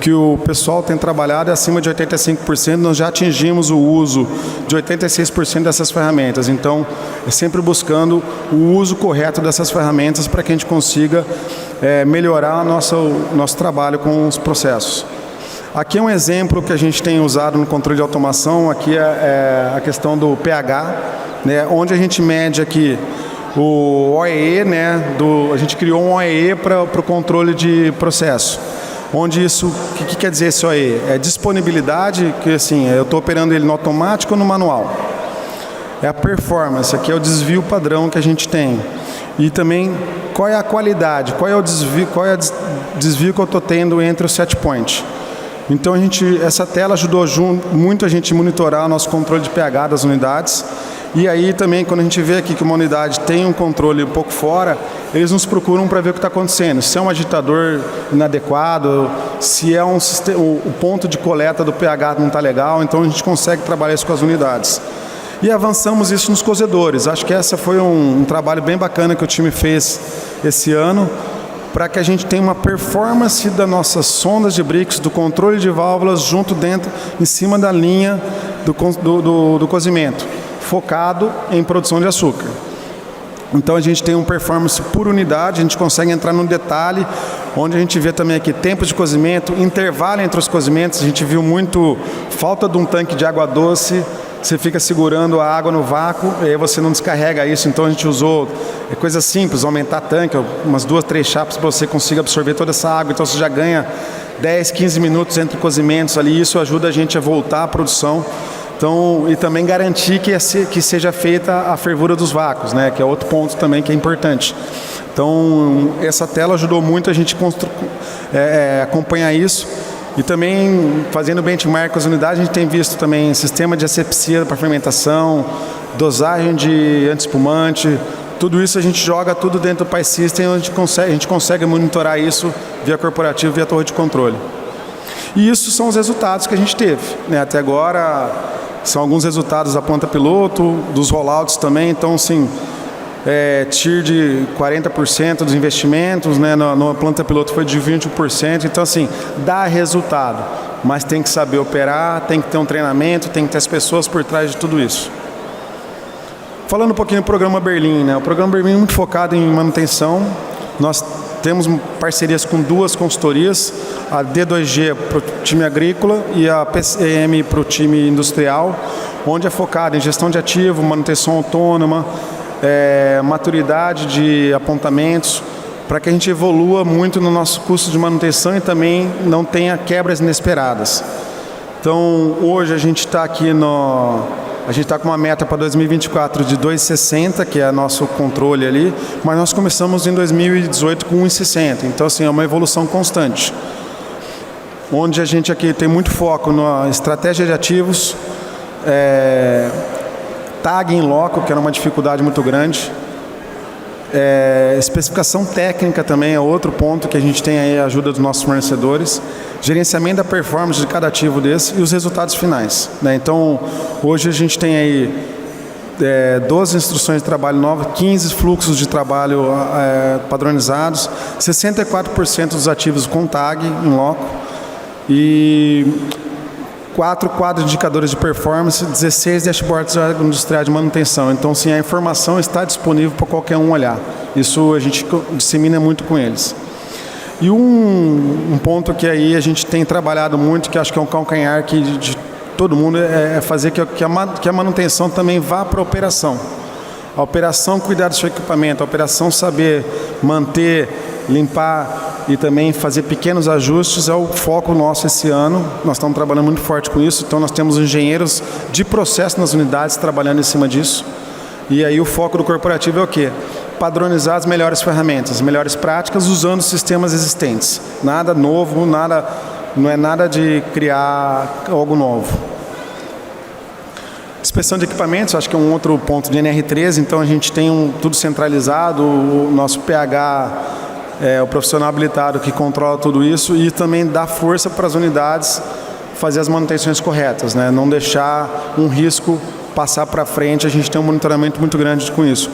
que o pessoal tem trabalhado é acima de 85%, nós já atingimos o uso de 86% dessas ferramentas. Então, é sempre buscando o uso correto dessas ferramentas para que a gente consiga melhorar o nosso trabalho com os processos. Aqui é um exemplo que a gente tem usado no controle de automação, aqui é a questão do pH, né, onde a gente mede aqui o OEE, né, a gente criou um OEE para o controle de processo. Onde isso, o que quer dizer esse OEE? É disponibilidade, que assim, eu estou operando ele no automático ou no manual. É a performance, aqui é o desvio padrão que a gente tem. E também, qual é a qualidade, qual é o desvio que eu estou tendo entre os set points. Então, essa tela ajudou muito a gente monitorar o nosso controle de pH das unidades. E aí também, quando a gente vê aqui que uma unidade tem um controle um pouco fora, eles nos procuram para ver o que está acontecendo. Se é um agitador inadequado, se é o ponto de coleta do pH não está legal, então a gente consegue trabalhar isso com as unidades. E avançamos isso nos cozedores. Acho que essa foi um trabalho bem bacana que o time fez esse ano, para que a gente tenha uma performance das nossas sondas de Brix, do controle de válvulas em cima da linha do cozimento, focado em produção de açúcar. Então a gente tem um performance por unidade, a gente consegue entrar num detalhe, onde a gente vê também aqui tempo de cozimento, intervalo entre os cozimentos. A gente viu muito falta de um tanque de água doce, você fica segurando a água no vácuo, e aí você não descarrega isso. Então a gente usou coisas simples, aumentar tanque, umas 2, 3 chapas para você conseguir absorver toda essa água. Então você já ganha 10, 15 minutos entre cozimentos ali, isso ajuda a gente a voltar à produção. Então, e também garantir que seja feita a fervura dos vácuos, né, que é outro ponto também que é importante. Então, essa tela ajudou muito a gente acompanhar isso. E também, fazendo benchmark com as unidades, a gente tem visto também sistema de asepsia para fermentação, dosagem de antiespumante, tudo isso a gente joga tudo dentro do PySystem, onde a gente consegue monitorar isso via corporativo, via torre de controle. E isso são os resultados que a gente teve, né? Até agora, são alguns resultados da planta piloto, dos rollouts também. Então, sim, TIR de 40% dos investimentos, né? Na planta piloto foi de 21%. Então, assim, dá resultado, mas tem que saber operar, tem que ter um treinamento, tem que ter as pessoas por trás de tudo isso. Falando um pouquinho do programa Berlim, né? O programa Berlim é muito focado em manutenção. Nós temos parcerias com 2 consultorias, a D2G para o time agrícola e a PCM para o time industrial, onde é focado em gestão de ativo, manutenção autônoma, maturidade de apontamentos, para que a gente evolua muito no nosso custo de manutenção e também não tenha quebras inesperadas. Então, hoje a gente está aqui a gente está com uma meta para 2024 de 2,60, que é nosso controle ali, mas nós começamos em 2018 com 1,60. Então, assim, é uma evolução constante. Onde a gente aqui tem muito foco na estratégia de ativos, tag em loco, que era uma dificuldade muito grande. Especificação técnica também é outro ponto que a gente tem aí a ajuda dos nossos fornecedores. Gerenciamento da performance de cada ativo desse e os resultados finais, né? Então, hoje a gente tem aí 12 instruções de trabalho novas, 15 fluxos de trabalho padronizados, 64% dos ativos com tag em loco e 4 quadros de indicadores de performance, 16 dashboards industriais de manutenção. Então, sim, a informação está disponível para qualquer um olhar. Isso a gente dissemina muito com eles. E um ponto que aí a gente tem trabalhado muito, que acho que é um calcanhar de todo mundo, é fazer que a manutenção também vá para a operação. A operação cuidar do seu equipamento, a operação saber manter, limpar e também fazer pequenos ajustes é o foco nosso esse ano. Nós estamos trabalhando muito forte com isso, então nós temos engenheiros de processo nas unidades trabalhando em cima disso. E aí o foco do corporativo é o quê? Padronizar as melhores ferramentas, as melhores práticas usando sistemas existentes. Nada novo, não é nada de criar algo novo. Inspeção de equipamentos, acho que é um outro ponto de NR13, então a gente tem tudo centralizado, o nosso PH o profissional habilitado que controla tudo isso e também dá força para as unidades fazer as manutenções corretas, né? Não deixar um risco passar para frente, a gente tem um monitoramento muito grande com isso.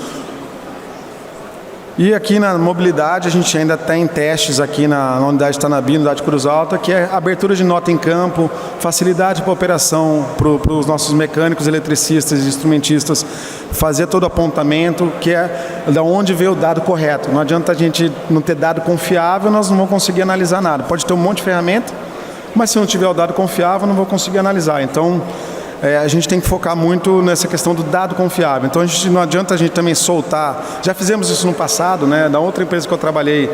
E aqui na mobilidade, a gente ainda está em testes aqui na unidade Tanabi, unidade Cruz Alta, que é abertura de nota em campo, facilidade para a operação para os nossos mecânicos, eletricistas e instrumentistas, fazer todo o apontamento, que é da onde veio o dado correto. Não adianta a gente não ter dado confiável, nós não vamos conseguir analisar nada. Pode ter um monte de ferramenta, mas se não tiver o dado confiável, não vou conseguir analisar. Então, a gente tem que focar muito nessa questão do dado confiável. Então, não adianta a gente também soltar. Já fizemos isso no passado, né? Da outra empresa que eu trabalhei,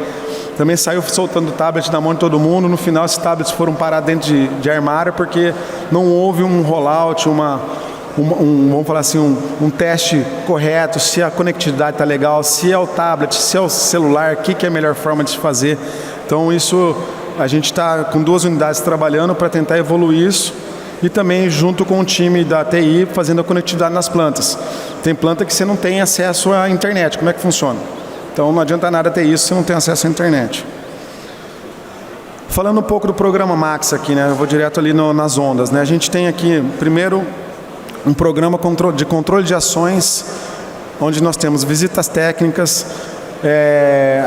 também saiu soltando tablet na mão de todo mundo. No final, esses tablets foram parar dentro de armário porque não houve um rollout, vamos falar assim, um teste correto, se a conectividade está legal, se é o tablet, se é o celular, o que é a melhor forma de se fazer. Então, isso, a gente está com 2 unidades trabalhando para tentar evoluir isso. E também junto com o time da TI fazendo a conectividade nas plantas. Tem planta que você não tem acesso à internet. Como é que funciona? Então não adianta nada ter isso se você não tem acesso à internet. Falando um pouco do programa Max aqui, né? Eu vou direto ali nas ondas, né? A gente tem aqui, primeiro, um programa de controle de ações, onde nós temos visitas técnicas,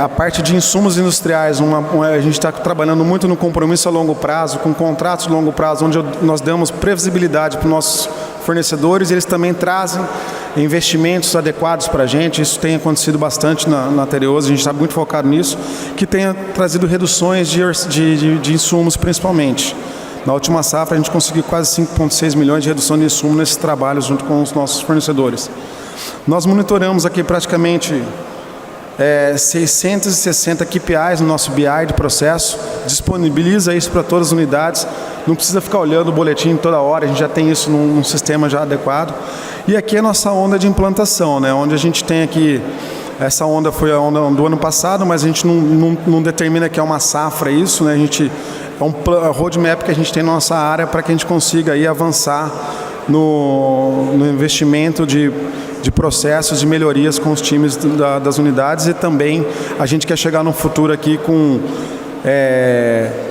a parte de insumos industriais, a gente está trabalhando muito no compromisso a longo prazo, com contratos de longo prazo, onde nós damos previsibilidade para os nossos fornecedores e eles também trazem investimentos adequados para a gente. Isso tem acontecido bastante na Tereos, a gente está muito focado nisso, que tenha trazido reduções de insumos principalmente. Na última safra a gente conseguiu quase 5,6 milhões de redução de insumos nesses trabalhos junto com os nossos fornecedores. Nós monitoramos aqui praticamente 660 KPIs no nosso BI de processo, disponibiliza isso para todas as unidades, não precisa ficar olhando o boletim toda hora, a gente já tem isso num sistema já adequado. E aqui é a nossa onda de implantação, né, onde a gente tem aqui, essa onda foi a onda do ano passado, mas a gente não determina que é uma safra isso, né, é um roadmap que a gente tem na nossa área para que a gente consiga aí avançar no investimento de processos, de melhorias com os times das unidades e também a gente quer chegar no futuro aqui com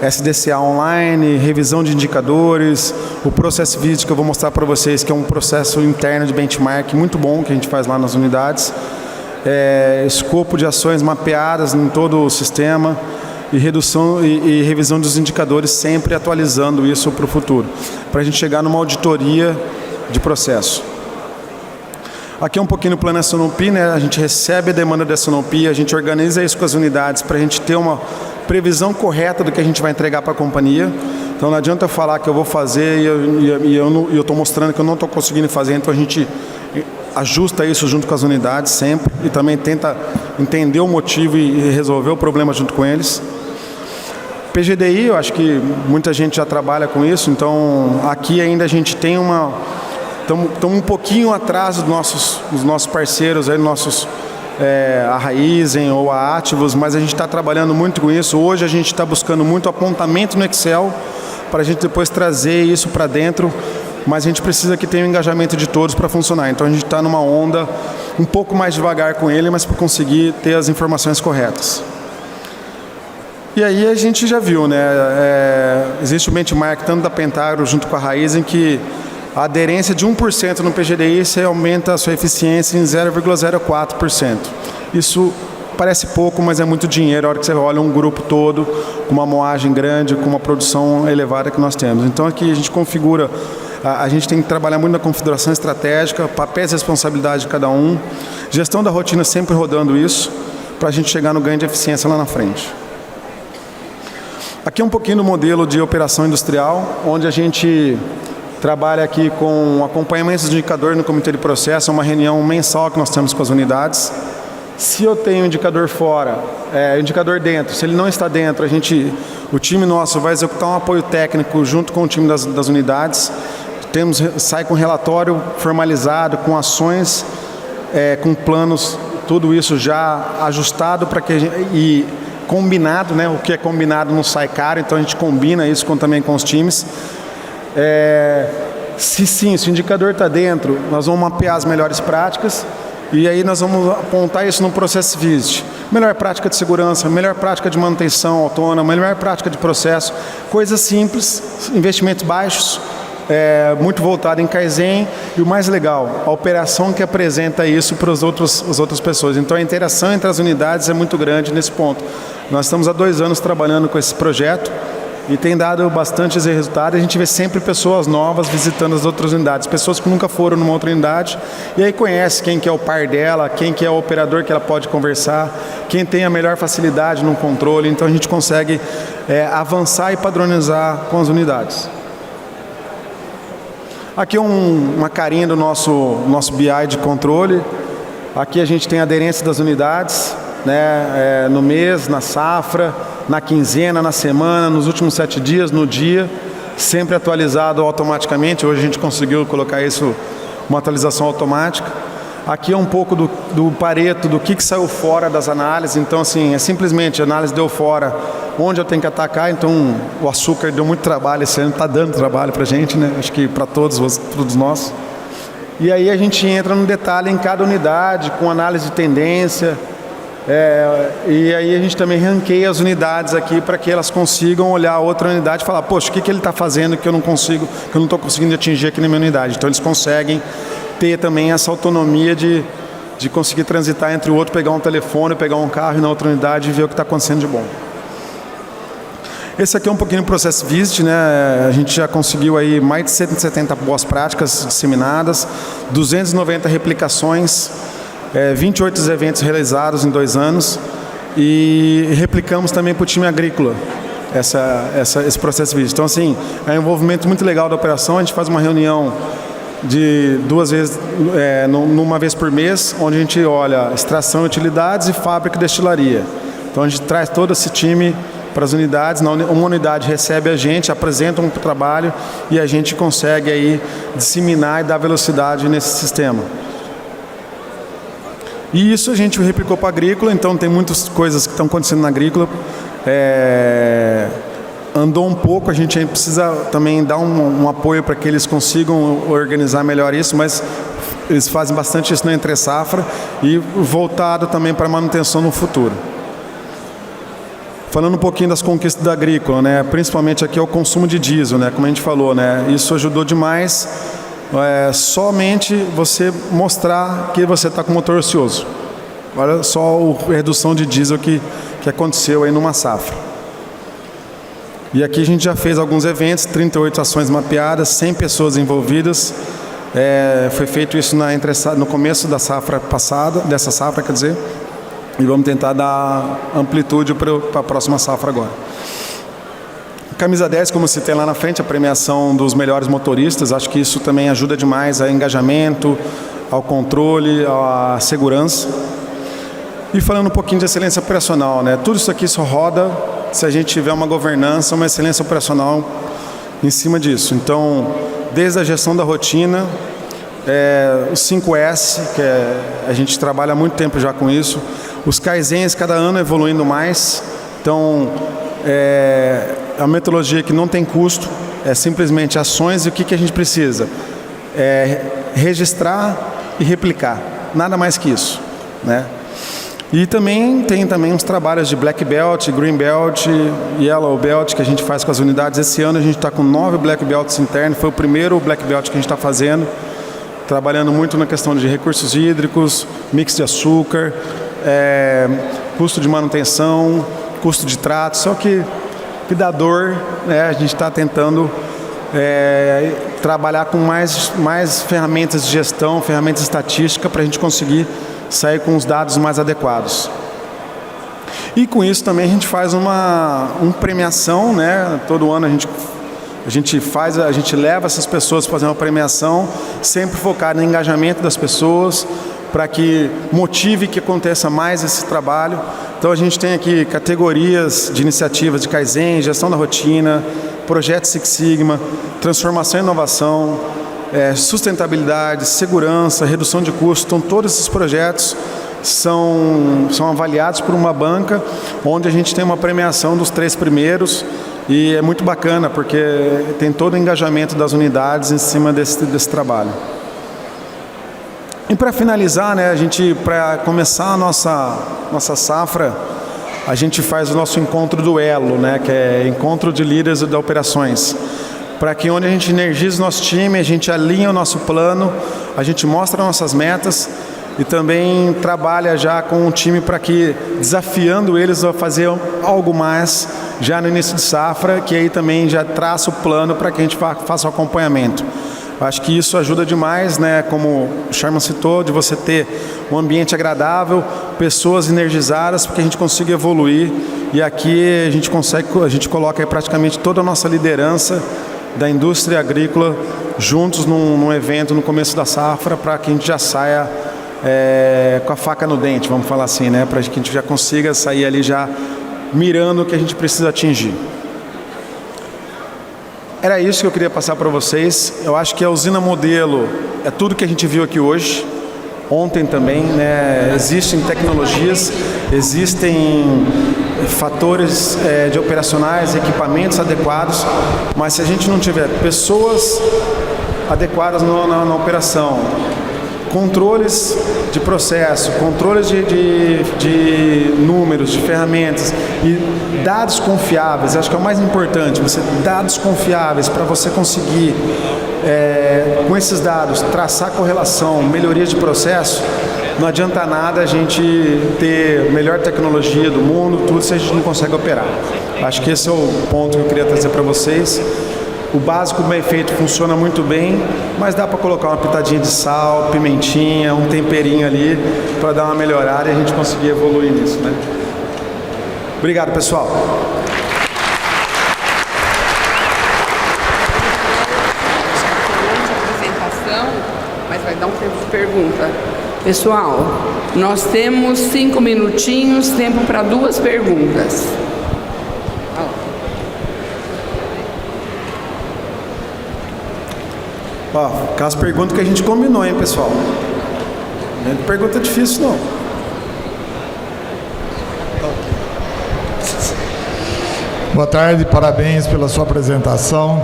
SDCA online, revisão de indicadores, o processo visit que eu vou mostrar para vocês, que é um processo interno de benchmark muito bom que a gente faz lá nas unidades. escopo de ações mapeadas em todo o sistema e redução e revisão dos indicadores, sempre atualizando isso para o futuro, para a gente chegar numa auditoria de processo. Aqui é um pouquinho no plano S&OP, né? A gente recebe a demanda da S&OP, a gente organiza isso com as unidades para a gente ter uma previsão correta do que a gente vai entregar para a companhia. Então não adianta eu falar que eu vou fazer e eu estou mostrando que eu não estou conseguindo fazer, então a gente ajusta isso junto com as unidades sempre e também tenta entender o motivo e resolver o problema junto com eles. PGDI, eu acho que muita gente já trabalha com isso, então aqui ainda a gente tem estamos um pouquinho atrás dos nossos parceiros, aí, a Raizen ou a Ativos, mas a gente está trabalhando muito com isso. Hoje a gente está buscando muito apontamento no Excel para a gente depois trazer isso para dentro, mas a gente precisa que tenha o engajamento de todos para funcionar. Então a gente está numa onda um pouco mais devagar com ele, mas para conseguir ter as informações corretas. E aí a gente já viu, né? Existe o benchmark tanto da Pentairo junto com a Raizen que a aderência de 1% no PGDI, você aumenta a sua eficiência em 0,04%. Isso parece pouco, mas é muito dinheiro a hora que você olha um grupo todo, com uma moagem grande, com uma produção elevada que nós temos. Então aqui a gente configura, a gente tem que trabalhar muito na configuração estratégica, papéis e responsabilidade de cada um, gestão da rotina sempre rodando isso, para a gente chegar no ganho de eficiência lá na frente. Aqui é um pouquinho do modelo de operação industrial, onde a gente trabalha aqui com acompanhamento de indicador no comitê de processo, é uma reunião mensal que nós temos com as unidades. Se eu tenho indicador fora, indicador dentro, se ele não está dentro, o time nosso vai executar um apoio técnico junto com o time das unidades. Sai com relatório formalizado, com ações, com planos, tudo isso já ajustado para que e combinado, né? O que é combinado não sai caro, então a gente combina isso também com os times. Se o indicador está dentro, nós vamos mapear as melhores práticas e aí nós vamos apontar isso no processo visit. Melhor prática de segurança, melhor prática de manutenção autônoma, melhor prática de processo, coisas simples, investimentos baixos, muito voltado em Kaizen e o mais legal, a operação que apresenta isso para as outras pessoas. Então a interação entre as unidades é muito grande nesse ponto. Nós estamos há 2 anos trabalhando com esse projeto e tem dado bastante resultado. A gente vê sempre pessoas novas visitando as outras unidades, pessoas que nunca foram numa outra unidade, e aí conhece quem que é o par dela, quem que é o operador que ela pode conversar, quem tem a melhor facilidade no controle. Então a gente consegue avançar e padronizar com as unidades. Aqui é uma carinha do nosso BI de controle. Aqui a gente tem a aderência das unidades, né, no mês, na safra, na quinzena, na semana, nos últimos 7 dias, no dia, sempre atualizado automaticamente. Hoje a gente conseguiu colocar isso, uma atualização automática. Aqui é um pouco do Pareto, do que saiu fora das análises. Então, assim, simplesmente a análise deu fora onde eu tenho que atacar. Então, o açúcar deu muito trabalho esse ano, está dando trabalho para a gente, né? Acho que para todos nós. E aí a gente entra no detalhe em cada unidade, com análise de tendência. E aí a gente também ranqueia as unidades aqui para que elas consigam olhar outra unidade e falar, poxa, o que ele está fazendo que eu não estou conseguindo atingir aqui na minha unidade. Então eles conseguem ter também essa autonomia de conseguir transitar entre o outro, pegar um telefone, pegar um carro e na outra unidade e ver o que está acontecendo de bom. Esse aqui é um pouquinho do processo visit, né? A gente já conseguiu aí mais de 170 boas práticas disseminadas, 290 replicações, 28 eventos realizados em 2 anos e replicamos também para o time agrícola esse processo visit. Então, assim, é um envolvimento muito legal da operação. A gente faz uma reunião de 2 vezes, numa vez por mês, onde a gente olha extração, utilidades e fábrica e destilaria. Então a gente traz todo esse time para as unidades, uma unidade recebe a gente, apresenta um trabalho e a gente consegue aí disseminar e dar velocidade nesse sistema. E isso a gente replicou para a agrícola, então tem muitas coisas que estão acontecendo na agrícola. Andou um pouco, a gente precisa também dar um apoio para que eles consigam organizar melhor isso, mas eles fazem bastante isso na entre safra e voltado também para a manutenção no futuro. Falando um pouquinho das conquistas da agrícola, né? Principalmente aqui é o consumo de diesel, né? Como a gente falou, né? Isso ajudou demais. Somente você mostrar que você está com o motor ocioso. Olha só a redução de diesel que aconteceu aí numa safra. E aqui a gente já fez alguns eventos, 38 ações mapeadas, 100 pessoas envolvidas. Foi feito isso no começo da safra passada, dessa safra, quer dizer, e vamos tentar dar amplitude para a próxima safra agora. Camisa 10, como citei lá na frente, a premiação dos melhores motoristas, acho que isso também ajuda demais ao engajamento, ao controle, à segurança. E falando um pouquinho de excelência operacional, né? Tudo isso aqui só roda se a gente tiver uma governança, uma excelência operacional em cima disso. Então, desde a gestão da rotina, os 5S, que a gente trabalha há muito tempo já com isso, os Kaizens cada ano evoluindo mais. Então, a metodologia que não tem custo, é simplesmente ações, e o que a gente precisa? Registrar e replicar, nada mais que isso, né? E também tem uns trabalhos de Black Belt, Green Belt, Yellow Belt que a gente faz com as unidades. Esse ano a gente está com 9 Black Belts internos, foi o primeiro Black Belt que a gente está fazendo, trabalhando muito na questão de recursos hídricos, mix de açúcar, custo de manutenção, custo de trato, só que dá dor, né? A gente está tentando trabalhar com mais ferramentas de gestão, ferramentas estatísticas para a gente conseguir sair com os dados mais adequados. E com isso também a gente faz uma premiação, né? Todo ano a gente leva essas pessoas para fazer uma premiação, sempre focada no engajamento das pessoas, para que motive que aconteça mais esse trabalho. Então a gente tem aqui categorias de iniciativas de Kaizen, gestão da rotina, projeto Six Sigma, transformação e inovação, sustentabilidade, segurança, redução de custos. Então todos esses projetos são avaliados por uma banca, onde a gente tem uma premiação dos 3 primeiros, e é muito bacana, porque tem todo o engajamento das unidades em cima desse trabalho. E para finalizar, né, para começar a nossa safra, a gente faz o nosso encontro do Elo, né, que é encontro de líderes de operações. Para que onde a gente energiza o nosso time, a gente alinha o nosso plano, a gente mostra nossas metas e também trabalha já com o time para que, desafiando eles a fazer algo mais já no início de safra, que aí também já traça o plano para que a gente faça o acompanhamento. Acho que isso ajuda demais, né? Como o Sherman citou, de você ter um ambiente agradável, pessoas energizadas, para que a gente consiga evoluir. E aqui a gente coloca aí praticamente toda a nossa liderança da indústria agrícola juntos num evento no começo da safra, para que a gente já saia com a faca no dente, vamos falar assim, né? Para que a gente já consiga sair ali já mirando o que a gente precisa atingir. Era isso que eu queria passar para vocês. Eu acho que a usina modelo é tudo que a gente viu aqui hoje, ontem também, né? Existem tecnologias, existem fatores de operacionais, equipamentos adequados, mas se a gente não tiver pessoas adequadas na operação, controles de processo, controles de números, de ferramentas e dados confiáveis, acho que é o mais importante, dados confiáveis para você conseguir, com esses dados, traçar correlação, melhoria de processo. Não adianta nada a gente ter a melhor tecnologia do mundo, tudo, se a gente não consegue operar. Acho que esse é o ponto que eu queria trazer para vocês. O básico bem feito funciona muito bem, mas dá para colocar uma pitadinha de sal, pimentinha, um temperinho ali para dar uma melhorada e a gente conseguir evoluir nisso, né? Obrigado, pessoal. Apresentação, mas vai dar um tempo de pergunta. Pessoal, nós temos 5 minutinhos, tempo para 2 perguntas. Aquelas perguntas que a gente combinou, hein, pessoal? Não é pergunta difícil, não. Boa tarde, parabéns pela sua apresentação.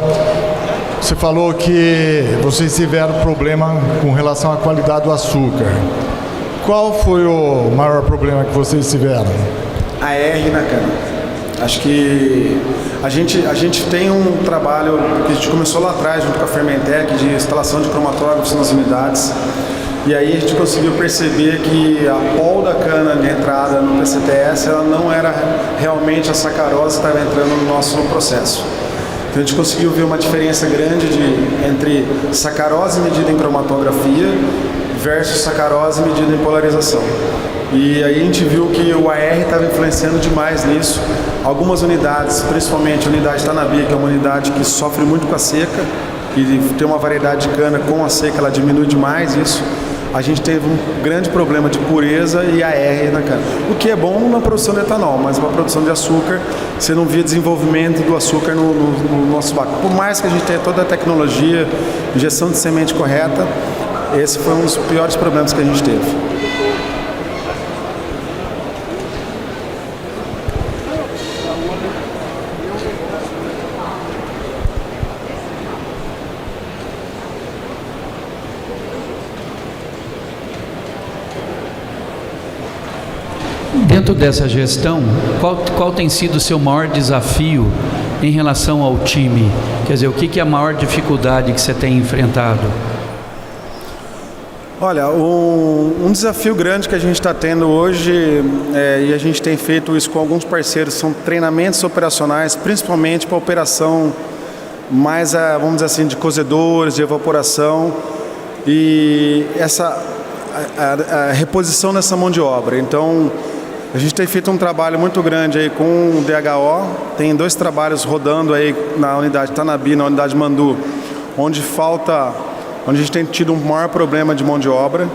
Você falou que vocês tiveram problema com relação à qualidade do açúcar. Qual foi o maior problema que vocês tiveram? A R na cana. Acho que a gente tem um trabalho que a gente começou lá atrás, junto com a Fermentec, de instalação de cromatógrafos nas unidades. E aí a gente conseguiu perceber que a pol da cana de entrada no PCTS ela não era realmente a sacarose que estava entrando no nosso processo. Então a gente conseguiu ver uma diferença grande entre sacarose medida em cromatografia versus sacarose medida em polarização. E aí a gente viu que o AR estava influenciando demais nisso. Algumas unidades, principalmente a unidade Tanabi, que é uma unidade que sofre muito com a seca, e tem uma variedade de cana com a seca, ela diminui demais isso. A gente teve um grande problema de pureza e AR na cana. O que é bom na produção de etanol, mas na produção de açúcar, você não via desenvolvimento do açúcar no nosso vácuo. Por mais que a gente tenha toda a tecnologia, injeção de semente correta, esse foi um dos piores problemas que a gente teve. Dentro dessa gestão, qual tem sido o seu maior desafio em relação ao time? Quer dizer, o que é a maior dificuldade que você tem enfrentado? Olha, um desafio grande que a gente está tendo hoje, e a gente tem feito isso com alguns parceiros, são treinamentos operacionais, principalmente para operação mais, vamos dizer assim, de cozedores, de evaporação, e a reposição dessa mão de obra. Então, a gente tem feito um trabalho muito grande aí com o DHO, tem 2 trabalhos rodando aí na unidade Tanabi, na unidade Mandu, onde a gente tem tido um maior problema de mão de obra,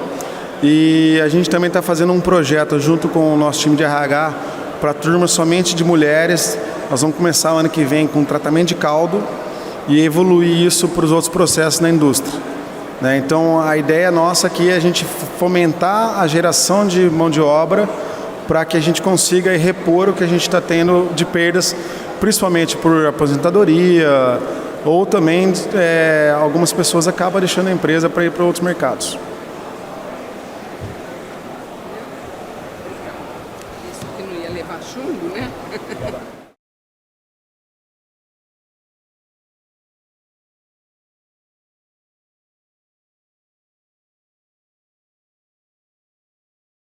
e a gente também está fazendo um projeto junto com o nosso time de RH para turma somente de mulheres. Nós vamos começar o ano que vem com tratamento de caldo e evoluir isso para os outros processos na indústria. Então a ideia nossa aqui é a gente fomentar a geração de mão de obra para que a gente consiga repor o que a gente está tendo de perdas, principalmente por aposentadoria, ou também algumas pessoas acabam deixando a empresa para ir para outros mercados.